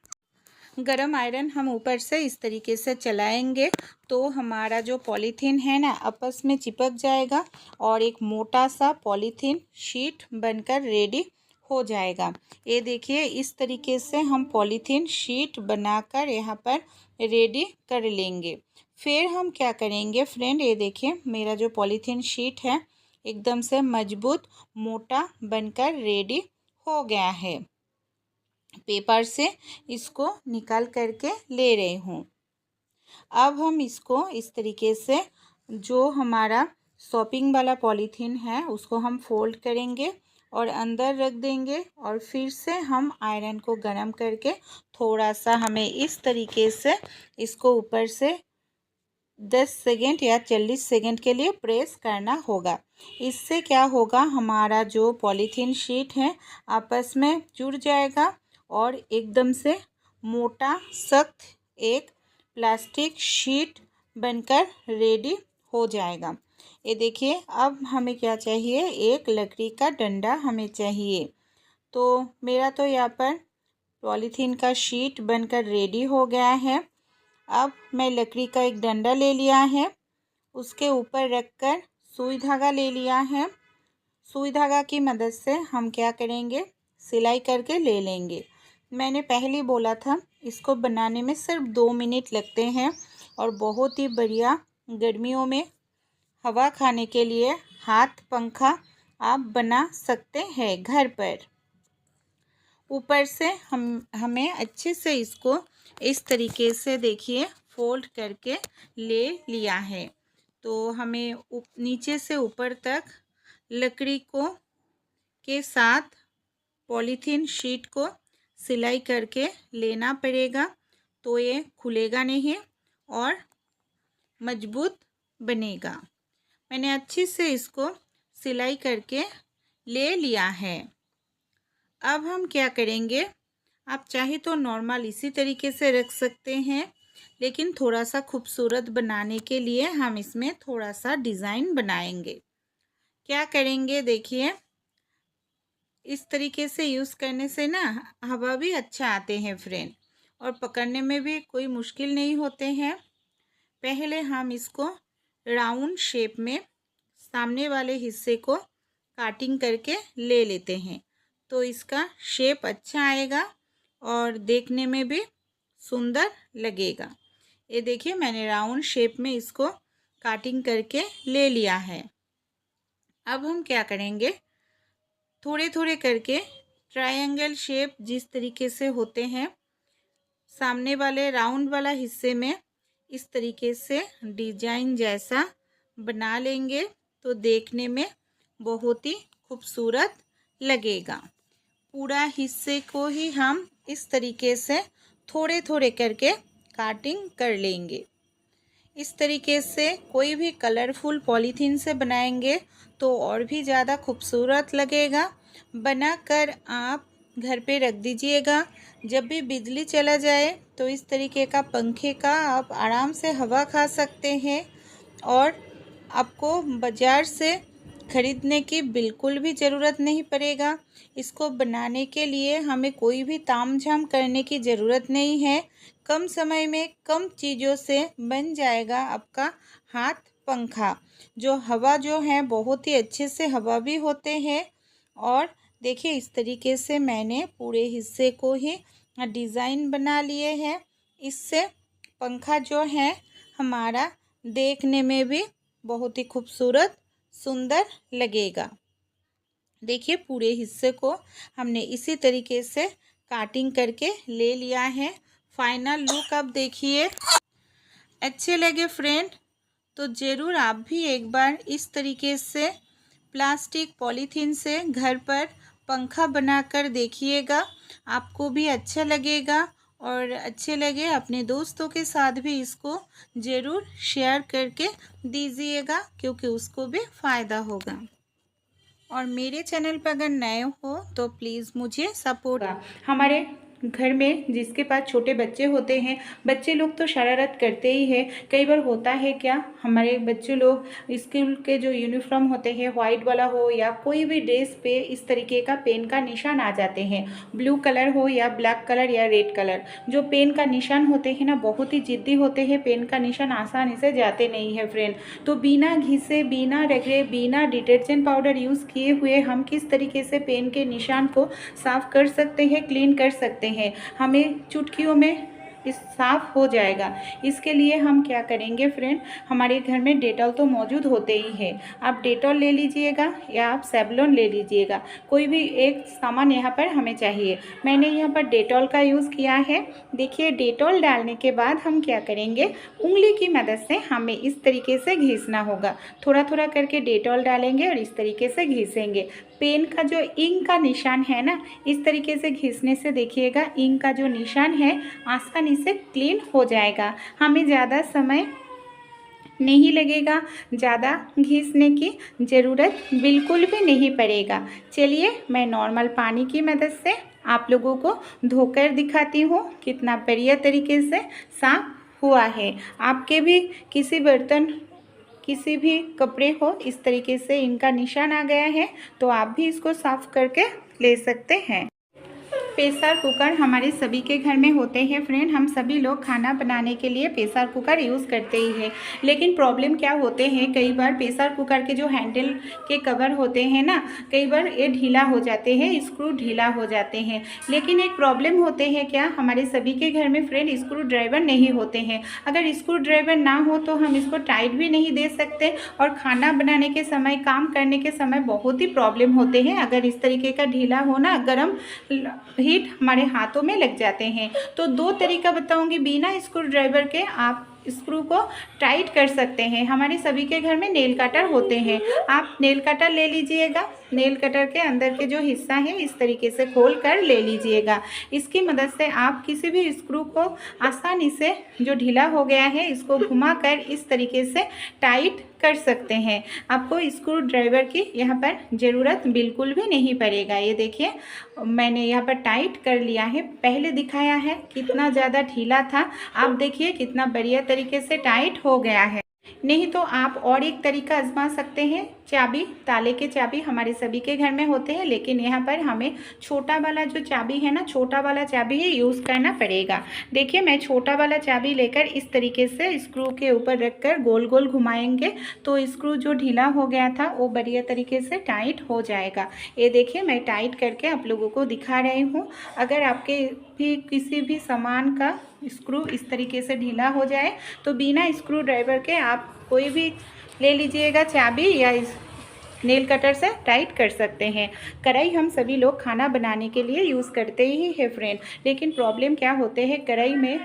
गरम आयरन हम ऊपर से इस तरीके से चलाएंगे तो हमारा जो पॉलीथीन है ना आपस में चिपक जाएगा और एक मोटा सा पॉलीथीन शीट बनकर रेडी हो जाएगा। ये देखिए इस तरीके से हम पॉलीथीन शीट बनाकर यहाँ पर रेडी कर लेंगे। फिर हम क्या करेंगे फ्रेंड, ये देखिए मेरा जो पॉलीथीन शीट है एकदम से मजबूत मोटा बनकर रेडी हो गया है। पेपर से इसको निकाल करके ले रही हूँ। अब हम इसको इस तरीके से जो हमारा शॉपिंग वाला पॉलीथीन है उसको हम फोल्ड करेंगे और अंदर रख देंगे और फिर से हम आयरन को गरम करके थोड़ा सा हमें इस तरीके से इसको ऊपर से 10 सेकेंड या 40 सेकेंड के लिए प्रेस करना होगा। इससे क्या होगा, हमारा जो पॉलीथीन शीट है आपस में जुड़ जाएगा और एकदम से मोटा सख्त एक प्लास्टिक शीट बनकर रेडी हो जाएगा। ये देखिए अब हमें क्या चाहिए, एक लकड़ी का डंडा हमें चाहिए। तो मेरा तो यहाँ पर पॉलीथीन का शीट बनकर रेडी हो गया है। अब मैं लकड़ी का एक डंडा ले लिया है, उसके ऊपर रखकर सुई धागा ले लिया है। सुई धागा की मदद से हम क्या करेंगे, सिलाई करके ले लेंगे। मैंने पहले बोला था इसको बनाने में सिर्फ 2 मिनट लगते हैं और बहुत ही बढ़िया गर्मियों में हवा खाने के लिए हाथ पंखा आप बना सकते हैं घर पर। ऊपर से हमें अच्छे से इसको इस तरीके से देखिए फोल्ड करके ले लिया है। तो हमें नीचे से ऊपर तक लकड़ी को के साथ पॉलीथीन शीट को सिलाई करके लेना पड़ेगा, तो ये खुलेगा नहीं और मजबूत बनेगा। मैंने अच्छे से इसको सिलाई करके ले लिया है। अब हम क्या करेंगे, आप चाहे तो नॉर्मल इसी तरीके से रख सकते हैं, लेकिन थोड़ा सा खूबसूरत बनाने के लिए हम इसमें थोड़ा सा डिज़ाइन बनाएंगे। क्या करेंगे देखिए, इस तरीके से यूज़ करने से ना हवा भी अच्छा आते हैं फ्रेंड, और पकड़ने में भी कोई मुश्किल नहीं होते हैं। पहले हम इसको राउंड शेप में सामने वाले हिस्से को काटिंग करके ले लेते हैं, तो इसका शेप अच्छा आएगा और देखने में भी सुंदर लगेगा। ये देखिए मैंने राउंड शेप में इसको काटिंग करके ले लिया है। अब हम क्या करेंगे, थोड़े थोड़े करके ट्रायंगल शेप जिस तरीके से होते हैं सामने वाले राउंड वाला हिस्से में इस तरीके से डिजाइन जैसा बना लेंगे, तो देखने में बहुत ही खूबसूरत लगेगा। पूरा हिस्से को ही हम इस तरीके से थोड़े थोड़े करके काटिंग कर लेंगे। इस तरीके से कोई भी कलरफुल पॉलीथीन से बनाएंगे तो और भी ज़्यादा खूबसूरत लगेगा। बनाकर आप घर पे रख दीजिएगा। जब भी बिजली चला जाए तो इस तरीके का पंखे का आप आराम से हवा खा सकते हैं, और आपको बाज़ार से खरीदने की बिल्कुल भी ज़रूरत नहीं पड़ेगा। इसको बनाने के लिए हमें कोई भी तामझाम करने की ज़रूरत नहीं है। कम समय में कम चीज़ों से बन जाएगा आपका हाथ पंखा। जो हवा जो है बहुत ही अच्छे से हवा भी होते हैं। और देखिए इस तरीके से मैंने पूरे हिस्से को ही डिज़ाइन बना लिए हैं। इससे पंखा जो है हमारा देखने में भी बहुत ही खूबसूरत सुंदर लगेगा। देखिए पूरे हिस्से को हमने इसी तरीके से काटिंग करके ले लिया है। फाइनल लुक अब देखिए। अच्छे लगे फ्रेंड तो ज़रूर आप भी एक बार इस तरीके से प्लास्टिक पॉलीथीन से घर पर पंखा बनाकर देखिएगा। आपको भी अच्छा लगेगा, और अच्छे लगे अपने दोस्तों के साथ भी इसको ज़रूर शेयर करके दीजिएगा, क्योंकि उसको भी फ़ायदा होगा। और मेरे चैनल पर अगर नए हो तो प्लीज़ मुझे सपोर्ट। हमारे घर में जिसके पास छोटे बच्चे होते हैं, बच्चे लोग तो शरारत करते ही हैं। कई बार होता है क्या, हमारे बच्चे लोग स्कूल के जो यूनिफॉर्म होते हैं वाइट वाला हो या कोई भी ड्रेस पे इस तरीके का पेन का निशान आ जाते हैं। ब्लू कलर हो या ब्लैक कलर या रेड कलर, जो पेन का निशान होते हैं ना बहुत ही जिद्दी होते हैं। पेन का निशान आसानी से जाते नहीं है फ्रेंड। तो बिना घिसे, बिना रगड़े, बिना डिटर्जेंट पाउडर यूज़ किए हुए हम किस तरीके से पेन के निशान को साफ़ कर सकते हैं, क्लीन कर सकते हैं। हमें चुटकियों में इस साफ़ हो जाएगा। इसके लिए हम क्या करेंगे फ्रेंड, हमारे घर में डेटॉल तो मौजूद होते ही है। आप डेटॉल ले लीजिएगा या आप सेवलॉन ले लीजिएगा, कोई भी एक सामान यहाँ पर हमें चाहिए। मैंने यहाँ पर डेटॉल का यूज़ किया है। देखिए डेटॉल डालने के बाद हम क्या करेंगे, उंगली की मदद से हमें इस तरीके से घिसना होगा। थोड़ा थोड़ा करके डेटॉल डालेंगे और इस तरीके से घिसेंगे। पेन का जो इंक का निशान है ना, इस तरीके से घिसने से देखिएगा इंक का जो निशान है आसानी से क्लीन हो जाएगा। हमें ज़्यादा समय नहीं लगेगा, ज़्यादा घिसने की ज़रूरत बिल्कुल भी नहीं पड़ेगा। चलिए मैं नॉर्मल पानी की मदद से आप लोगों को धोकर दिखाती हूँ कितना बढ़िया तरीके से साफ हुआ है। आपके भी किसी बर्तन, किसी भी कपड़े हो इस तरीके से इनका निशान आ गया है तो आप भी इसको साफ़ करके ले सकते हैं। प्रेशर कुकर हमारे सभी के घर में होते हैं फ्रेंड। हम सभी लोग खाना बनाने के लिए प्रेशर कुकर यूज़ करते ही हैं। लेकिन प्रॉब्लम क्या होते हैं, कई बार प्रेशर कुकर के जो हैंडल के कवर होते हैं ना, कई बार ये ढीला हो जाते हैं, स्क्रू ढीला हो जाते हैं। लेकिन एक प्रॉब्लम होते हैं क्या, हमारे सभी के घर में फ्रेंड स्क्रू ड्राइवर नहीं होते हैं। अगर स्क्रू ड्राइवर ना हो तो हम इसको टाइट भी नहीं दे सकते और खाना बनाने के समय, काम करने के समय बहुत ही प्रॉब्लम होते हैं। अगर इस तरीके का ढीला होना, गर्म हीट हमारे हाथों में लग जाते हैं। तो 2 तरीका बताऊंगी, बिना स्क्रू ड्राइवर के आप स्क्रू को टाइट कर सकते हैं। हमारे सभी के घर में नेल कटर होते हैं। आप नेल कटर ले लीजिएगा, नेल कटर के अंदर के जो हिस्सा है इस तरीके से खोल कर ले लीजिएगा। इसकी मदद से आप किसी भी स्क्रू को आसानी से, जो ढीला हो गया है, इसको घुमाकर इस तरीके से टाइट कर सकते हैं। आपको स्क्रू ड्राइवर की यहाँ पर ज़रूरत बिल्कुल भी नहीं पड़ेगा। ये देखिए मैंने यहाँ पर टाइट कर लिया है। पहले दिखाया है कितना ज़्यादा ढीला था, आप देखिए कितना बढ़िया तरीके से टाइट हो गया है। नहीं तो आप और एक तरीका आजमा सकते हैं। चाबी, ताले के चाबी हमारे सभी के घर में होते हैं, लेकिन यहाँ पर हमें छोटा वाला जो चाबी है ना, छोटा वाला चाबी ही यूज़ करना पड़ेगा। देखिए मैं छोटा वाला चाबी लेकर इस तरीके से स्क्रू के ऊपर रखकर गोल गोल घुमाएंगे तो स्क्रू जो ढीला हो गया था वो बढ़िया तरीके से टाइट हो जाएगा। ये देखिए मैं टाइट करके आप लोगों को दिखा रही हूँ। अगर आपके भी किसी भी सामान का स्क्रू इस तरीके से ढीला हो जाए तो बिना स्क्रू ड्राइवर के आप कोई भी ले लीजिएगा चाबी या इस नेल कटर से टाइट कर सकते हैं। कढ़ाई हम सभी लोग खाना बनाने के लिए यूज़ करते ही है फ्रेंड। लेकिन प्रॉब्लम क्या होते हैं, कढ़ाई में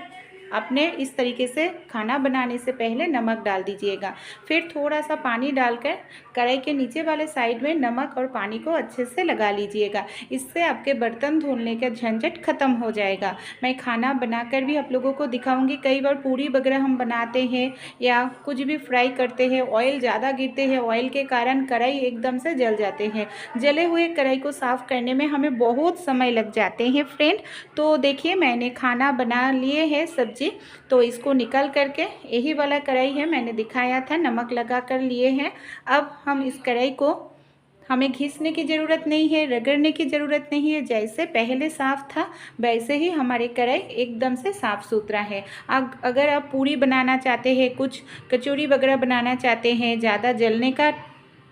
आपने इस तरीके से खाना बनाने से पहले नमक डाल दीजिएगा, फिर थोड़ा सा पानी डालकर कढ़ाई के नीचे वाले साइड में नमक और पानी को अच्छे से लगा लीजिएगा। इससे आपके बर्तन धोने का झंझट ख़त्म हो जाएगा। मैं खाना बनाकर भी आप लोगों को दिखाऊंगी। कई बार पूरी वगैरह हम बनाते हैं या कुछ भी फ्राई करते हैं, ऑयल ज़्यादा गिरते हैं, ऑयल के कारण कढ़ाई एकदम से जल जाते हैं। जले हुए कढ़ाई को साफ़ करने में हमें बहुत समय लग जाते हैं फ्रेंड। तो देखिए मैंने खाना बना लिए है सब्जी, तो इसको निकाल करके, यही वाला कढ़ाई है मैंने दिखाया था, नमक लगा कर लिए हैं। अब हम इस कढ़ाई को, हमें घिसने की ज़रूरत नहीं है, रगड़ने की ज़रूरत नहीं है। जैसे पहले साफ़ था वैसे ही हमारे कढ़ाई एकदम से साफ़ सुथरा है। अगर आप पूरी बनाना चाहते हैं, कुछ कचौरी वगैरह बनाना चाहते हैं, ज़्यादा जलने का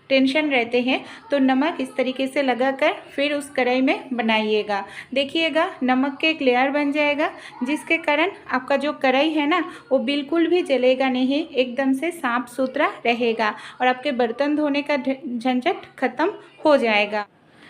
टेंशन रहते हैं, तो नमक इस तरीके से लगाकर फिर उस कढ़ाई में बनाइएगा। देखिएगा नमक के एक लेयर बन जाएगा, जिसके कारण आपका जो कढ़ाई है ना वो बिल्कुल भी जलेगा नहीं, एकदम से साफ सुथरा रहेगा और आपके बर्तन धोने का झंझट ख़त्म हो जाएगा।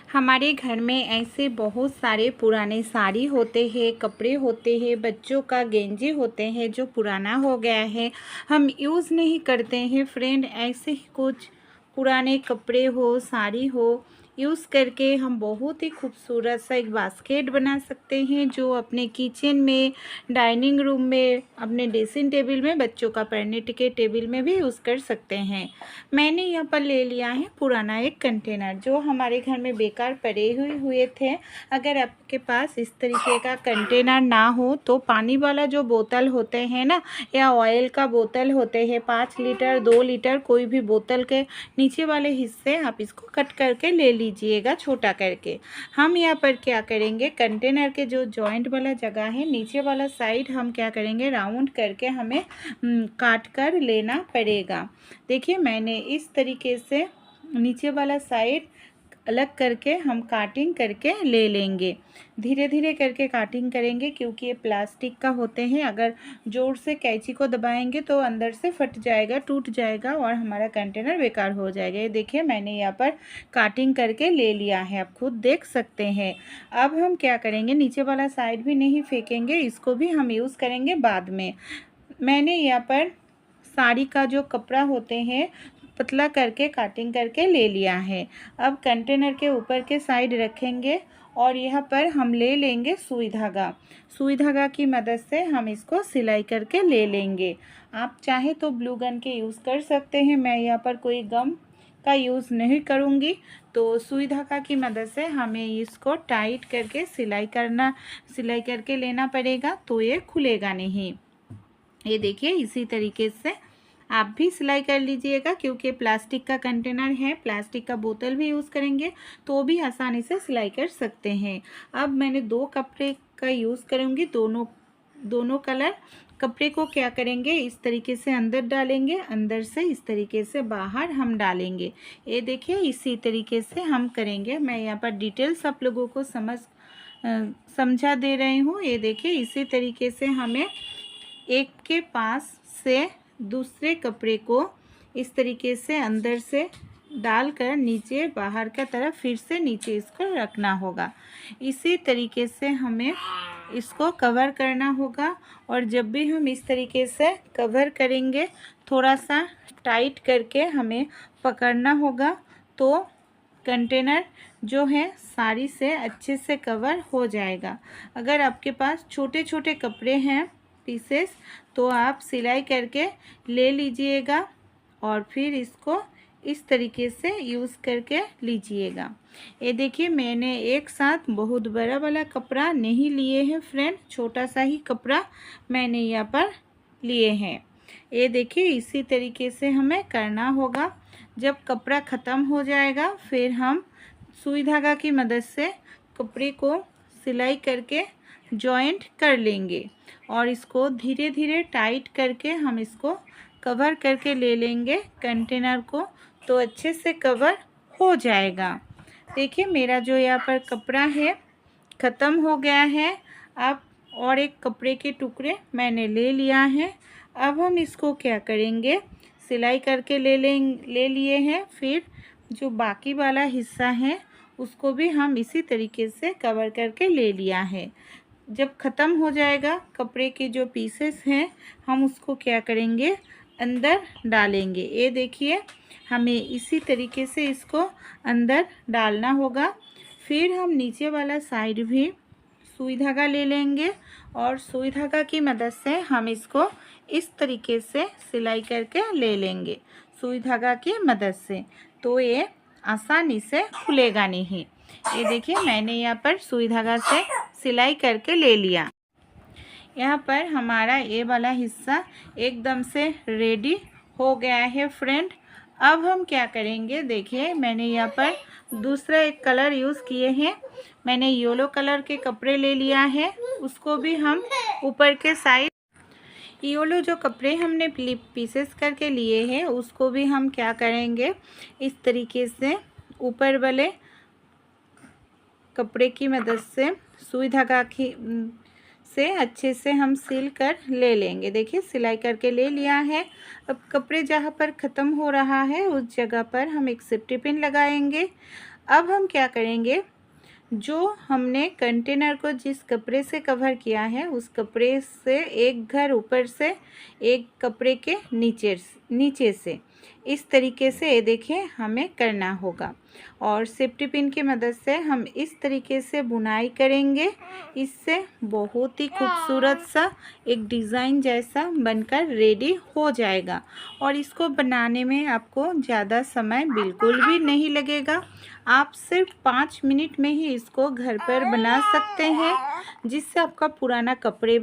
हमारे घर में ऐसे बहुत सारे पुराने साड़ी होते हैं, कपड़े होते हैं, बच्चों का गेंजी होते हैं जो पुराना हो गया है, हम यूज़ नहीं करते हैं फ्रेंड। ऐसे ही कुछ पुराने कपड़े हो, साड़ी हो, यूज़ करके हम बहुत ही खूबसूरत सा एक बास्केट बना सकते हैं, जो अपने किचन में, डाइनिंग रूम में, अपने ड्रेसिंग टेबल में, बच्चों का पढ़ने के टेबल में भी यूज़ कर सकते हैं। मैंने यहाँ पर ले लिया है पुराना एक कंटेनर जो हमारे घर में बेकार पड़े हुए थे। अगर आपके पास इस तरीके का कंटेनर ना हो तो पानी वाला जो बोतल होते हैं ना, या ऑयल का बोतल होते हैं, 5 लीटर 2 लीटर, कोई भी बोतल के नीचे वाले हिस्से आप इसको कट करके ले लीजिएगा छोटा करके। हम यहाँ पर क्या करेंगे, कंटेनर के जो जॉइंट वाला जगह है, नीचे वाला साइड हम क्या करेंगे, राउंड करके हमें काट कर लेना पड़ेगा। देखिए मैंने इस तरीके से नीचे वाला साइड अलग करके हम काटिंग करके ले लेंगे। धीरे धीरे करके काटिंग करेंगे क्योंकि ये प्लास्टिक का होते हैं। अगर ज़ोर से कैंची को दबाएंगे तो अंदर से फट जाएगा, टूट जाएगा और हमारा कंटेनर बेकार हो जाएगा। ये देखिए मैंने यहाँ पर काटिंग करके ले लिया है, आप खुद देख सकते हैं। अब हम क्या करेंगे, नीचे वाला साइड भी नहीं फेंकेंगे, इसको भी हम यूज़ करेंगे बाद में। मैंने यहाँ पर साड़ी का जो कपड़ा होते हैं पतला करके काटिंग करके ले लिया है। अब कंटेनर के ऊपर के साइड रखेंगे और यहाँ पर हम ले लेंगे सुई धागा। सुई धागा की मदद से हम इसको सिलाई करके ले लेंगे। आप चाहे तो ब्लू गन के यूज़ कर सकते हैं, मैं यहाँ पर कोई गम का यूज़ नहीं करूँगी। तो सुई धागा की मदद से हमें इसको टाइट करके सिलाई करके लेना पड़ेगा, तो ये खुलेगा नहीं। ये देखिए इसी तरीके से आप भी सिलाई कर लीजिएगा, क्योंकि प्लास्टिक का कंटेनर है, प्लास्टिक का बोतल भी यूज़ करेंगे तो भी आसानी से सिलाई कर सकते हैं। अब मैंने 2 कपड़े का यूज़ करूँगी, दोनों कलर। कपड़े को क्या करेंगे, इस तरीके से अंदर डालेंगे, अंदर से इस तरीके से बाहर हम डालेंगे। ये देखिए इसी तरीके से हम करेंगे। मैं यहाँ पर डिटेल्स आप लोगों को समझा दे रही हूँ। ये देखिए इसी तरीके से हमें एक के पास से दूसरे कपड़े को इस तरीके से अंदर से डालकर नीचे बाहर का तरफ फिर से नीचे इसको रखना होगा। इसी तरीके से हमें इसको कवर करना होगा। और जब भी हम इस तरीके से कवर करेंगे, थोड़ा सा टाइट करके हमें पकड़ना होगा, तो कंटेनर जो है साड़ी से अच्छे से कवर हो जाएगा। अगर आपके पास छोटे छोटे कपड़े हैं पीसेस, तो आप सिलाई करके ले लीजिएगा और फिर इसको इस तरीके से यूज़ करके लीजिएगा। ये देखिए मैंने एक साथ बहुत बड़ा वाला कपड़ा नहीं लिए हैं फ्रेंड, छोटा सा ही कपड़ा मैंने यहाँ पर लिए हैं। ये देखिए इसी तरीके से हमें करना होगा। जब कपड़ा ख़त्म हो जाएगा फिर हम सुई धागा की मदद से कपड़े को सिलाई करके जॉइंट कर लेंगे और इसको धीरे धीरे टाइट करके हम इसको कवर करके ले लेंगे कंटेनर को, तो अच्छे से कवर हो जाएगा। देखिए मेरा जो यहाँ पर कपड़ा है ख़त्म हो गया है। अब और एक कपड़े के टुकड़े मैंने ले लिया है। अब हम इसको क्या करेंगे, सिलाई करके ले लिए हैं। फिर जो बाकी वाला हिस्सा है उसको भी हम इसी तरीके से कवर करके ले लिया है। जब ख़त्म हो जाएगा कपड़े के जो पीसेस हैं, हम उसको क्या करेंगे, अंदर डालेंगे। ये देखिए हमें इसी तरीके से इसको अंदर डालना होगा। फिर हम नीचे वाला साइड भी सुई धागा ले लेंगे और सुई धागा की मदद से हम इसको इस तरीके से सिलाई करके ले लेंगे सुई धागा की मदद से, तो ये आसानी से खुलेगा नहीं। ये देखिए मैंने यहाँ पर सुई धागा से सिलाई करके ले लिया। यहाँ पर हमारा ये वाला हिस्सा एकदम से रेडी हो गया है फ्रेंड। अब हम क्या करेंगे, देखिए मैंने यहाँ पर दूसरा एक कलर यूज़ किए हैं। मैंने येलो कलर के कपड़े ले लिया है, उसको भी हम ऊपर के साइड येलो जो कपड़े हमने पीसेस करके लिए हैं उसको भी हम क्या करेंगे, इस तरीके से ऊपर वाले कपड़े की मदद से सुई धागा की से अच्छे से हम सिल कर ले लेंगे। देखिए सिलाई करके ले लिया है। अब कपड़े जहाँ पर ख़त्म हो रहा है उस जगह पर हम एक सेफ्टी पिन लगाएंगे। अब हम क्या करेंगे, जो हमने कंटेनर को जिस कपड़े से कवर किया है उस कपड़े से एक घर ऊपर से एक कपड़े के नीचे से इस तरीके से ये देखिए हमें करना होगा। और सेफ्टी पिन की मदद से हम इस तरीके से बुनाई करेंगे। इससे बहुत ही खूबसूरत सा एक डिज़ाइन जैसा बनकर रेडी हो जाएगा और इसको बनाने में आपको ज़्यादा समय बिल्कुल भी नहीं लगेगा। आप सिर्फ 5 मिनट में ही इसको घर पर बना सकते हैं, जिससे आपका पुराना कपड़े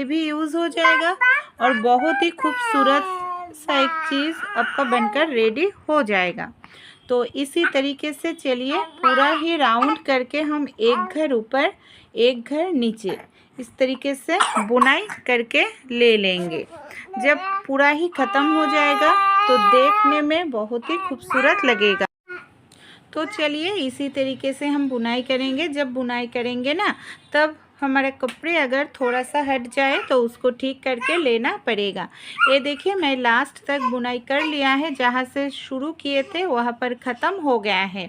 भी यूज़ हो जाएगा और बहुत ही खूबसूरत सा एक चीज़ आपका बनकर रेडी हो जाएगा। तो इसी तरीके से चलिए पूरा ही राउंड करके हम एक घर ऊपर एक घर नीचे इस तरीके से बुनाई करके ले लेंगे। जब पूरा ही ख़त्म हो जाएगा तो देखने में बहुत ही खूबसूरत लगेगा। तो चलिए इसी तरीके से हम बुनाई करेंगे। जब बुनाई करेंगे ना, तब हमारे कपड़े अगर थोड़ा सा हट जाए तो उसको ठीक करके लेना पड़ेगा। ये देखिए मैं लास्ट तक बुनाई कर लिया है, जहाँ से शुरू किए थे वहाँ पर ख़त्म हो गया है।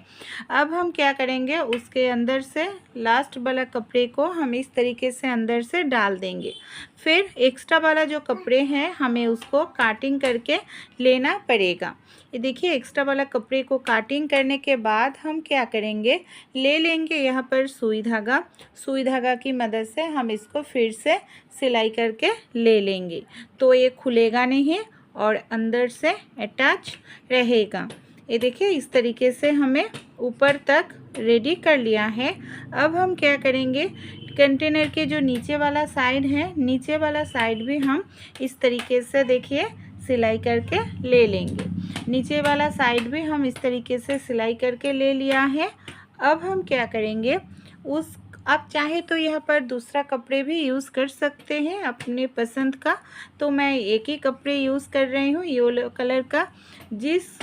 अब हम क्या करेंगे, उसके अंदर से लास्ट वाला कपड़े को हम इस तरीके से अंदर से डाल देंगे। फिर एक्स्ट्रा वाला जो कपड़े हैं हमें उसको काटिंग करके लेना पड़ेगा। ये देखिए एक्स्ट्रा वाला कपड़े को काटिंग करने के बाद हम क्या करेंगे, ले लेंगे यहाँ पर सुई धागा की मदद से हम इसको फिर से सिलाई करके ले लेंगे, तो ये खुलेगा नहीं और अंदर से अटैच रहेगा। ये देखिए इस तरीके से हमें ऊपर तक रेडी कर लिया है। अब हम क्या करेंगे, कंटेनर के जो नीचे वाला साइड है, नीचे वाला साइड भी हम इस तरीके से देखिए सिलाई करके ले लेंगे। नीचे वाला साइड भी हम इस तरीके से सिलाई करके ले लिया है। अब हम क्या करेंगे, आप चाहे तो यहाँ पर दूसरा कपड़े भी यूज़ कर सकते हैं अपने पसंद का। तो मैं एक ही कपड़े यूज़ कर रही हूँ येलो कलर का। जिस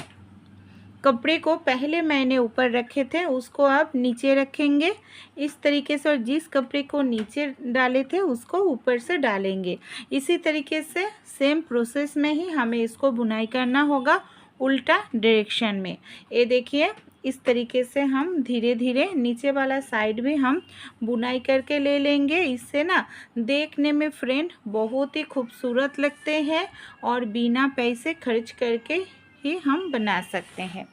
कपड़े को पहले मैंने ऊपर रखे थे उसको आप नीचे रखेंगे इस तरीके से, और जिस कपड़े को नीचे डाले थे उसको ऊपर से डालेंगे। इसी तरीके से सेम प्रोसेस में ही हमें इसको बुनाई करना होगा उल्टा डायरेक्शन में। ये देखिए इस तरीके से हम धीरे धीरे नीचे वाला साइड भी हम बुनाई करके ले लेंगे। इससे ना देखने में फ्रेंड बहुत ही खूबसूरत लगते हैं और बिना पैसे खर्च करके ही हम बना सकते हैं।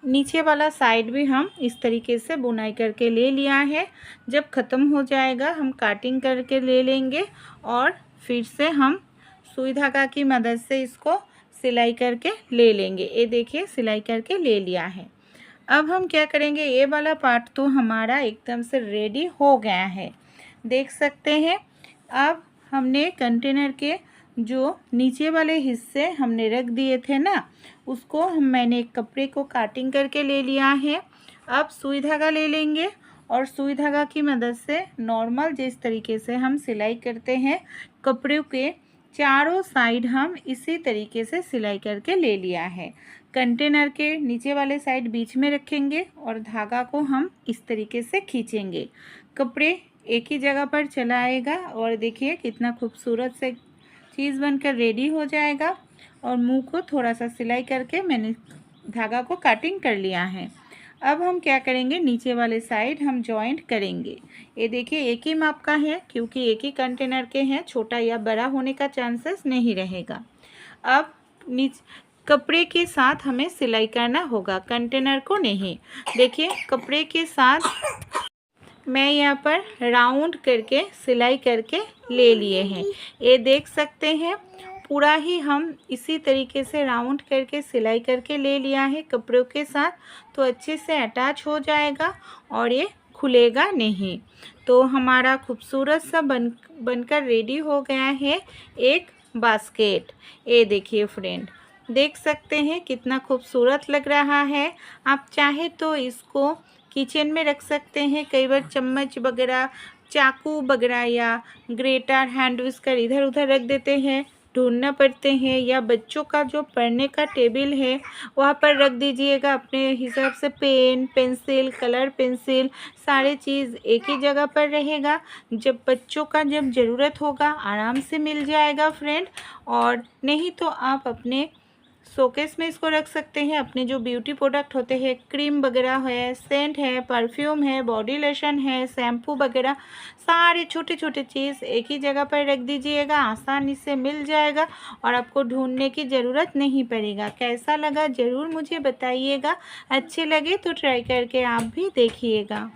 नीचे वाला साइड भी हम इस तरीके से बुनाई करके ले लिया है। जब ख़त्म हो जाएगा हम काटिंग करके ले लेंगे और फिर से हम सुई धागा की मदद से इसको सिलाई करके ले लेंगे। ये देखिए सिलाई करके ले लिया है। अब हम क्या करेंगे, ये वाला पार्ट तो हमारा एकदम से रेडी हो गया है, देख सकते हैं। अब हमने कंटेनर के जो नीचे वाले हिस्से हमने रख दिए थे ना, उसको मैंने एक कपड़े को काटिंग करके ले लिया है। अब सुई धागा ले लेंगे और सुई धागा की मदद से नॉर्मल जिस तरीके से हम सिलाई करते हैं कपड़े के चारों साइड हम इसी तरीके से सिलाई करके ले लिया है। कंटेनर के नीचे वाले साइड बीच में रखेंगे और धागा को हम इस तरीके से खींचेंगे। कपड़े एक ही जगह पर चला आएगा और देखिए कितना खूबसूरत से चीज़ बनकर रेडी हो जाएगा। और मुंह को थोड़ा सा सिलाई करके मैंने धागा को कटिंग कर लिया है। अब हम क्या करेंगे, नीचे वाले साइड हम जॉइंट करेंगे। ये देखिए एक ही माप का है क्योंकि एक ही कंटेनर के हैं, छोटा या बड़ा होने का चांसेस नहीं रहेगा। अब कपड़े के साथ हमें सिलाई करना होगा, कंटेनर को नहीं। देखिए कपड़े के साथ मैं यहाँ पर राउंड करके सिलाई करके ले लिए हैं। ये देख सकते हैं पूरा ही हम इसी तरीके से राउंड करके सिलाई करके ले लिया है कपड़ों के साथ, तो अच्छे से अटैच हो जाएगा और ये खुलेगा नहीं। तो हमारा खूबसूरत सा बनकर रेडी हो गया है एक बास्केट। ये देखिए फ्रेंड, देख सकते हैं कितना खूबसूरत लग रहा है। आप चाहे तो इसको किचन में रख सकते हैं। कई बार चम्मच वगैरह, चाकू वगैरह या ग्रेटर, हैंड विस्कर इधर उधर रख देते हैं, ढूंढना पड़ते हैं। या बच्चों का जो पढ़ने का टेबल है वहाँ पर रख दीजिएगा अपने हिसाब से। पेन, पेंसिल, कलर पेंसिल, सारे चीज़ एक ही जगह पर रहेगा। जब बच्चों का जब ज़रूरत होगा आराम से मिल जाएगा फ्रेंड। और नहीं तो आप अपने शोकेस में इसको रख सकते हैं। अपने जो ब्यूटी प्रोडक्ट होते हैं, क्रीम वगैरह है, सेंट है, परफ्यूम है, बॉडी लोशन है, शैम्पू वगैरह, सारे छोटे छोटे चीज़ एक ही जगह पर रख दीजिएगा, आसानी से मिल जाएगा और आपको ढूंढने की ज़रूरत नहीं पड़ेगा। कैसा लगा ज़रूर मुझे बताइएगा, अच्छे लगे तो ट्राई करके आप भी देखिएगा।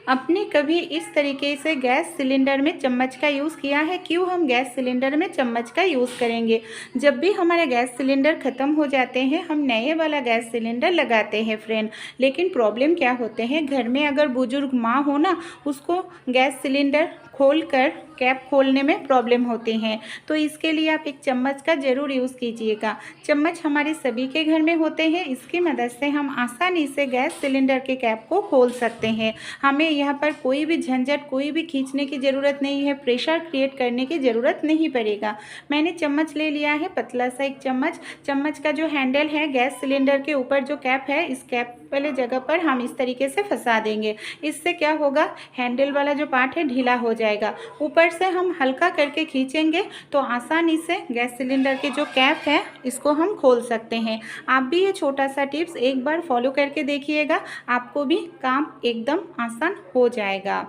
आपने कभी इस तरीके से गैस सिलेंडर में चम्मच का यूज़ किया है? क्यों हम गैस सिलेंडर में चम्मच का यूज़ करेंगे? जब भी हमारे गैस सिलेंडर ख़त्म हो जाते हैं हम नए वाला गैस सिलेंडर लगाते हैं फ्रेंड। लेकिन प्रॉब्लम क्या होते हैं, घर में अगर बुजुर्ग माँ हो ना, उसको गैस सिलेंडर खोलकर कैप खोलने में प्रॉब्लम होती हैं। तो इसके लिए आप एक चम्मच का ज़रूर यूज़ कीजिएगा। चम्मच हमारे सभी के घर में होते हैं, इसकी मदद से हम आसानी से गैस सिलेंडर के कैप को खोल सकते हैं। हमें यहाँ पर कोई भी झंझट, कोई भी खींचने की ज़रूरत नहीं है, प्रेशर क्रिएट करने की ज़रूरत नहीं पड़ेगा। मैंने चम्मच ले लिया है, पतला सा एक चम्मच। चम्मच का जो हैंडल है गैस सिलेंडर के ऊपर जो कैप है, इस कैप वाले जगह पर हम इस तरीके से फंसा देंगे। इससे क्या होगा, हैंडल वाला जो पार्ट है ढीला हो जाएगा। ऊपर से हम हल्का करके खींचेंगे तो आसानी से गैस सिलेंडर के जो कैप है इसको हम खोल सकते हैं। आप भी ये छोटा सा टिप्स एक बार फॉलो करके देखिएगा, आपको भी काम एकदम आसान हो जाएगा।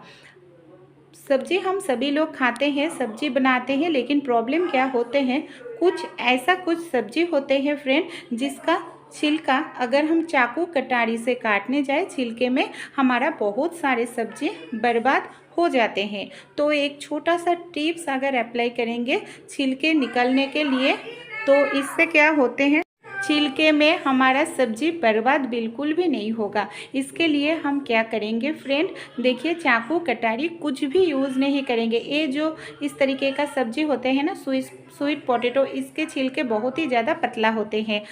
सब्जी हम सभी लोग खाते हैं, सब्जी बनाते हैं, लेकिन प्रॉब्लम क्या होते हैं, कुछ सब्जी होते हैं फ्रेंड जिसका छिलका अगर हम चाकू कटारी से काटने जाए, छिलके में हमारा बहुत सारे सब्जी बर्बाद हो जाते हैं। तो एक छोटा सा टिप्स अगर अप्लाई करेंगे छिलके निकलने के लिए, तो इससे क्या होते हैं, छिलके में हमारा सब्जी बर्बाद बिल्कुल भी नहीं होगा। इसके लिए हम क्या करेंगे फ्रेंड, देखिए चाकू कटारी कुछ भी यूज़ नहीं करेंगे। ये जो इस तरीके का सब्जी होते हैं ना, स्वीट पोटैटो, इसके छिलके बहुत ही ज़्यादा पतला होते हैं।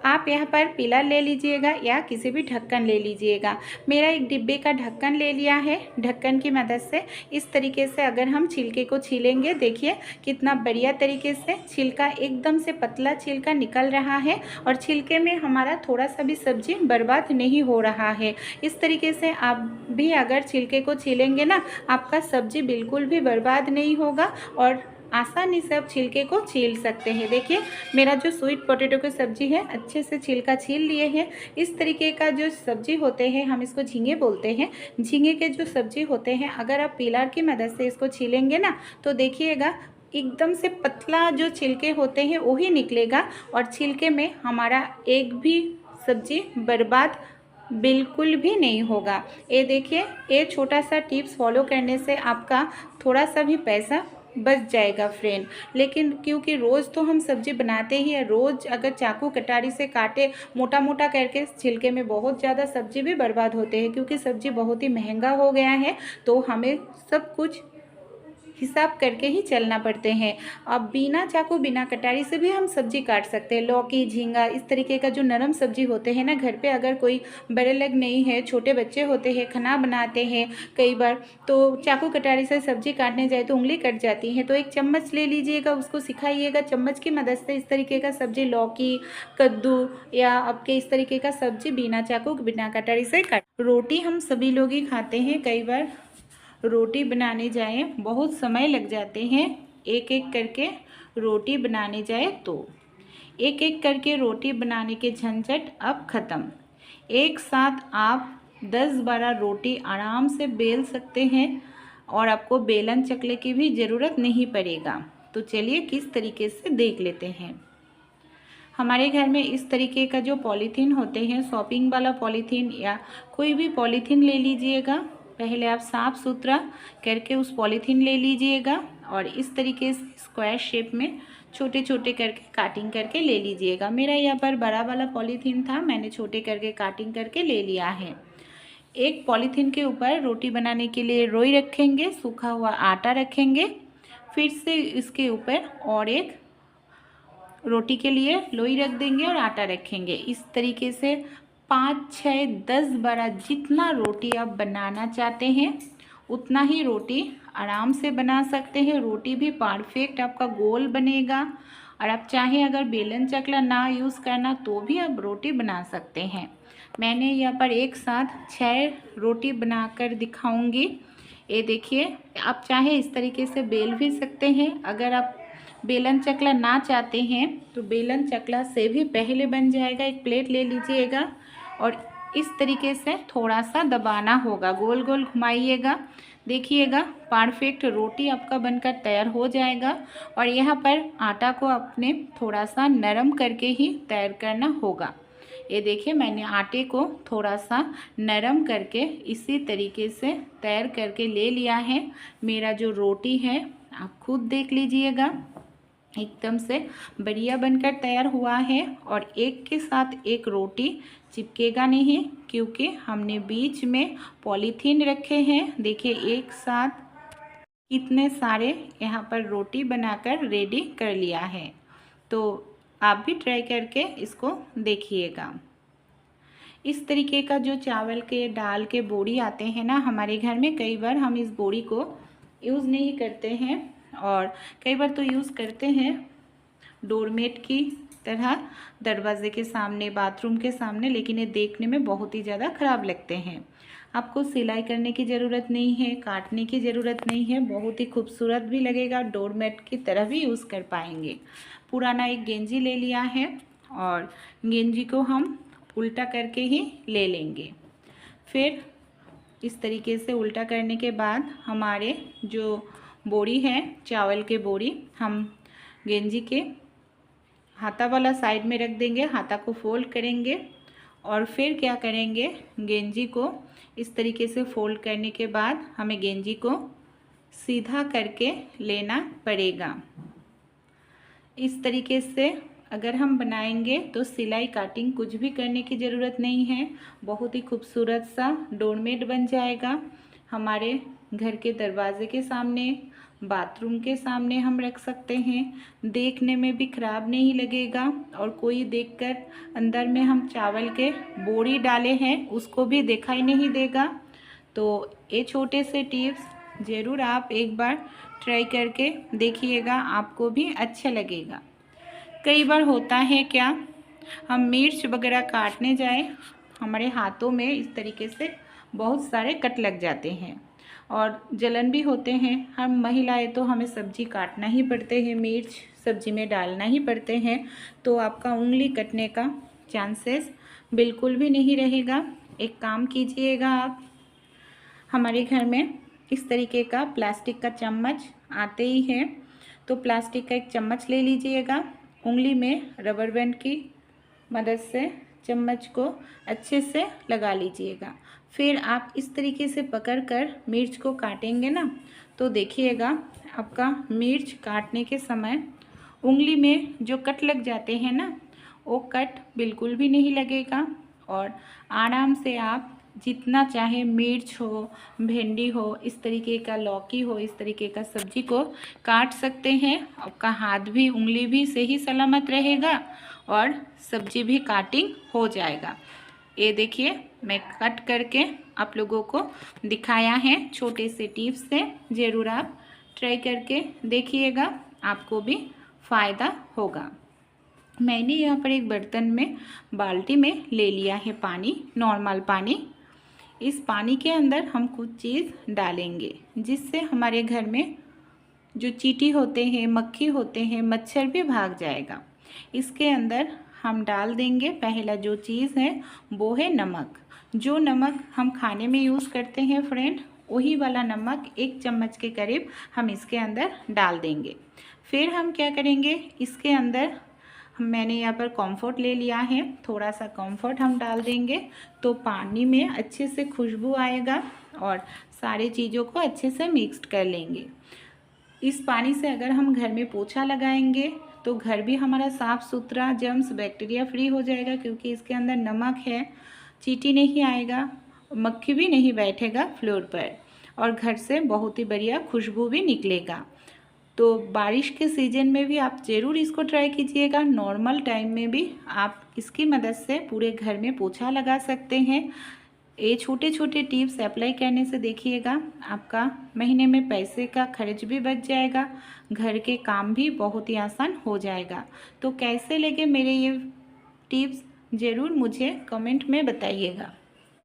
आप यहाँ पर पिलर ले लीजिएगा या किसी भी ढक्कन ले लीजिएगा। मेरा एक डिब्बे का ढक्कन ले लिया है। ढक्कन की मदद से इस तरीके से अगर हम छिलके को छीलेंगे, देखिए कितना बढ़िया तरीके से छिलका, एकदम से पतला छिलका निकल रहा है और छिलके में हमारा थोड़ा सा भी सब्जी बर्बाद नहीं हो रहा है। इस तरीके से आप भी अगर छिलके को छीलेंगे ना, आपका सब्जी बिल्कुल भी बर्बाद नहीं होगा और आसानी से आप छिलके को छील सकते हैं। देखिए मेरा जो स्वीट पोटैटो की सब्जी है, अच्छे से छिलका छील लिए हैं। इस तरीके का जो सब्जी होते हैं, हम इसको झींगे बोलते हैं। झींगे के जो सब्जी होते हैं, अगर आप पिलर की मदद से इसको छीलेंगे ना, तो देखिएगा एकदम से पतला जो छिलके होते हैं वही निकलेगा और छिलके में हमारा एक भी सब्जी बर्बाद बिल्कुल भी नहीं होगा। ये देखिए, ये छोटा सा टिप्स फॉलो करने से आपका थोड़ा सा भी पैसा बच जाएगा फ्रेंड। लेकिन क्योंकि रोज़ तो हम सब्ज़ी बनाते ही हैं, रोज़ अगर चाकू कटारी से काटे मोटा मोटा करके छिलके में बहुत ज़्यादा सब्ज़ी भी बर्बाद होते हैं, क्योंकि सब्ज़ी बहुत ही महंगा हो गया है। तो हमें सब कुछ हिसाब करके ही चलना पड़ते हैं। अब बिना चाकू बिना कटारी से भी हम सब्जी काट सकते हैं। लौकी, झींगा, इस तरीके का जो नरम सब्जी होते हैं ना, घर पे अगर कोई बड़े लोग नहीं है, छोटे बच्चे होते हैं, खाना बनाते हैं कई बार, तो चाकू कटारी से सब्जी काटने जाए तो उंगली कट जाती है। तो एक चम्मच ले लीजिएगा, उसको सिखाइएगा, चम्मच की मदद से इस तरीके का सब्जी, लौकी, कद्दू या आपके इस तरीके का सब्जी बिना चाकू बिना कटारी से काट। रोटी हम सभी लोग ही खाते हैं। कई बार रोटी बनाने जाए बहुत समय लग जाते हैं। एक एक करके रोटी बनाने जाए तो एक एक करके रोटी बनाने के झंझट अब ख़त्म। एक साथ आप 10-12 रोटी आराम से बेल सकते हैं और आपको बेलन चकले की भी ज़रूरत नहीं पड़ेगा। तो चलिए किस तरीके से देख लेते हैं। हमारे घर में इस तरीके का जो पॉलीथीन होते हैं, शॉपिंग वाला पॉलीथीन या कोई भी पॉलीथीन ले लीजिएगा। पहले आप साफ़ सुथरा करके उस पॉलीथीन ले लीजिएगा और इस तरीके से स्क्वायर शेप में छोटे छोटे करके काटिंग करके ले लीजिएगा। मेरा यहाँ पर बड़ा वाला पॉलीथीन था, मैंने छोटे करके काटिंग करके ले लिया है। एक पॉलीथीन के ऊपर रोटी बनाने के लिए रोई रखेंगे, सूखा हुआ आटा रखेंगे, फिर से इसके ऊपर और एक रोटी के लिए लोई रख देंगे और आटा रखेंगे। इस तरीके से 5, 6, 10, 12 जितना रोटी आप बनाना चाहते हैं उतना ही रोटी आराम से बना सकते हैं। रोटी भी परफेक्ट आपका गोल बनेगा और आप चाहें अगर बेलन चकला ना यूज़ करना तो भी आप रोटी बना सकते हैं। मैंने यहाँ पर एक साथ 6 रोटी बनाकर दिखाऊंगी। ये देखिए, आप चाहे इस तरीके से बेल भी सकते हैं। अगर आप बेलन चकला ना चाहते हैं तो बेलन चकला से भी पहले बन जाएगा। एक प्लेट ले लीजिएगा और इस तरीके से थोड़ा सा दबाना होगा, गोल गोल घुमाइएगा, देखिएगा परफेक्ट रोटी आपका बनकर तैयार हो जाएगा। और यहाँ पर आटा को अपने थोड़ा सा नरम करके ही तैयार करना होगा। ये देखिए, मैंने आटे को थोड़ा सा नरम करके इसी तरीके से तैयार करके ले लिया है। मेरा जो रोटी है आप खुद देख लीजिएगा, एकदम से बढ़िया बनकर तैयार हुआ है और एक के साथ एक रोटी चिपकेगा नहीं, क्योंकि हमने बीच में पॉलीथीन रखे हैं। देखिए एक साथ कितने सारे यहाँ पर रोटी बनाकर रेडी कर लिया है। तो आप भी ट्राई करके इसको देखिएगा। इस तरीके का जो चावल के दाल के बोरी आते हैं ना हमारे घर में, कई बार हम इस बोरी को यूज़ नहीं करते हैं और कई बार तो यूज़ करते हैं डोरमेट की तरह दरवाजे के सामने, बाथरूम के सामने, लेकिन ये देखने में बहुत ही ज़्यादा ख़राब लगते हैं। आपको सिलाई करने की ज़रूरत नहीं है, काटने की ज़रूरत नहीं है, बहुत ही खूबसूरत भी लगेगा, डोरमेट की तरह भी यूज़ कर पाएंगे। पुराना एक गेंजी ले लिया है और गेंजी को हम उल्टा करके ही ले लेंगे। फिर इस तरीके से उल्टा करने के बाद हमारे जो बोरी है चावल के बोरी, हम गेंजी के हाथा वाला साइड में रख देंगे, हाथा को फोल्ड करेंगे और फिर क्या करेंगे, गेंजी को इस तरीके से फोल्ड करने के बाद हमें गेंजी को सीधा करके लेना पड़ेगा। इस तरीके से अगर हम बनाएंगे तो सिलाई काटिंग कुछ भी करने की ज़रूरत नहीं है। बहुत ही खूबसूरत सा डोरमेट बन जाएगा। हमारे घर के दरवाजे के सामने, बाथरूम के सामने हम रख सकते हैं। देखने में भी ख़राब नहीं लगेगा और कोई देखकर अंदर में हम चावल के बोरी डाले हैं उसको भी दिखाई नहीं देगा। तो ये छोटे से टिप्स ज़रूर आप एक बार ट्राई करके देखिएगा, आपको भी अच्छा लगेगा। कई बार होता है क्या, हम मिर्च वगैरह काटने जाए, हमारे हाथों में इस तरीके से बहुत सारे कट लग जाते हैं और जलन भी होते हैं। हम महिलाएं तो हमें सब्ज़ी काटना ही पड़ते हैं, मिर्च सब्ज़ी में डालना ही पड़ते हैं, तो आपका उंगली कटने का चांसेस बिल्कुल भी नहीं रहेगा। एक काम कीजिएगा आप, हमारे घर में इस तरीके का प्लास्टिक का चम्मच आते ही है, तो प्लास्टिक का एक चम्मच ले लीजिएगा। उंगली में रबर बैंड की मदद से चम्मच को अच्छे से लगा लीजिएगा। फिर आप इस तरीके से पकड़कर मिर्च को काटेंगे ना, तो देखिएगा आपका मिर्च काटने के समय उंगली में जो कट लग जाते हैं ना, वो कट बिल्कुल भी नहीं लगेगा और आराम से आप जितना चाहे मिर्च हो, भिंडी हो, इस तरीके का लौकी हो, इस तरीके का सब्जी को काट सकते हैं। आपका हाथ भी, उंगली भी सही सलामत रहेगा और सब्जी भी काटिंग हो जाएगा। ये देखिए मैं कट करके आप लोगों को दिखाया है छोटे से टिप्स से। ज़रूर आप ट्राई करके देखिएगा, आपको भी फ़ायदा होगा। मैंने यहाँ पर एक बर्तन में, बाल्टी में ले लिया है पानी, नॉर्मल पानी। इस पानी के अंदर हम कुछ चीज़ डालेंगे जिससे हमारे घर में जो चींटी होते हैं, मक्खी होते हैं, मच्छर भी भाग जाएगा। इसके अंदर हम डाल देंगे, पहला जो चीज़ है वो है नमक। जो नमक हम खाने में यूज़ करते हैं फ्रेंड, वही वाला नमक 1 चम्मच के करीब हम इसके अंदर डाल देंगे। फिर हम क्या करेंगे, इसके अंदर मैंने यहाँ पर कॉम्फर्ट ले लिया है, थोड़ा सा कॉम्फर्ट हम डाल देंगे तो पानी में अच्छे से खुशबू आएगा और सारी चीज़ों को अच्छे से मिक्स कर लेंगे। इस पानी से अगर हम घर में पोछा लगाएंगे तो घर भी हमारा साफ़ सुथरा, जर्म्स बैक्टीरिया फ्री हो जाएगा, क्योंकि इसके अंदर नमक है। चींटी नहीं आएगा, मक्खी भी नहीं बैठेगा फ्लोर पर और घर से बहुत ही बढ़िया खुशबू भी निकलेगा। तो बारिश के सीज़न में भी आप ज़रूर इसको ट्राई कीजिएगा। नॉर्मल टाइम में भी आप इसकी मदद से पूरे घर में पोछा लगा सकते हैं। ये छोटे छोटे टिप्स अप्लाई करने से देखिएगा आपका महीने में पैसे का खर्च भी बच जाएगा, घर के काम भी बहुत ही आसान हो जाएगा। तो कैसे लगे मेरे ये टिप्स ज़रूर मुझे कमेंट में बताइएगा।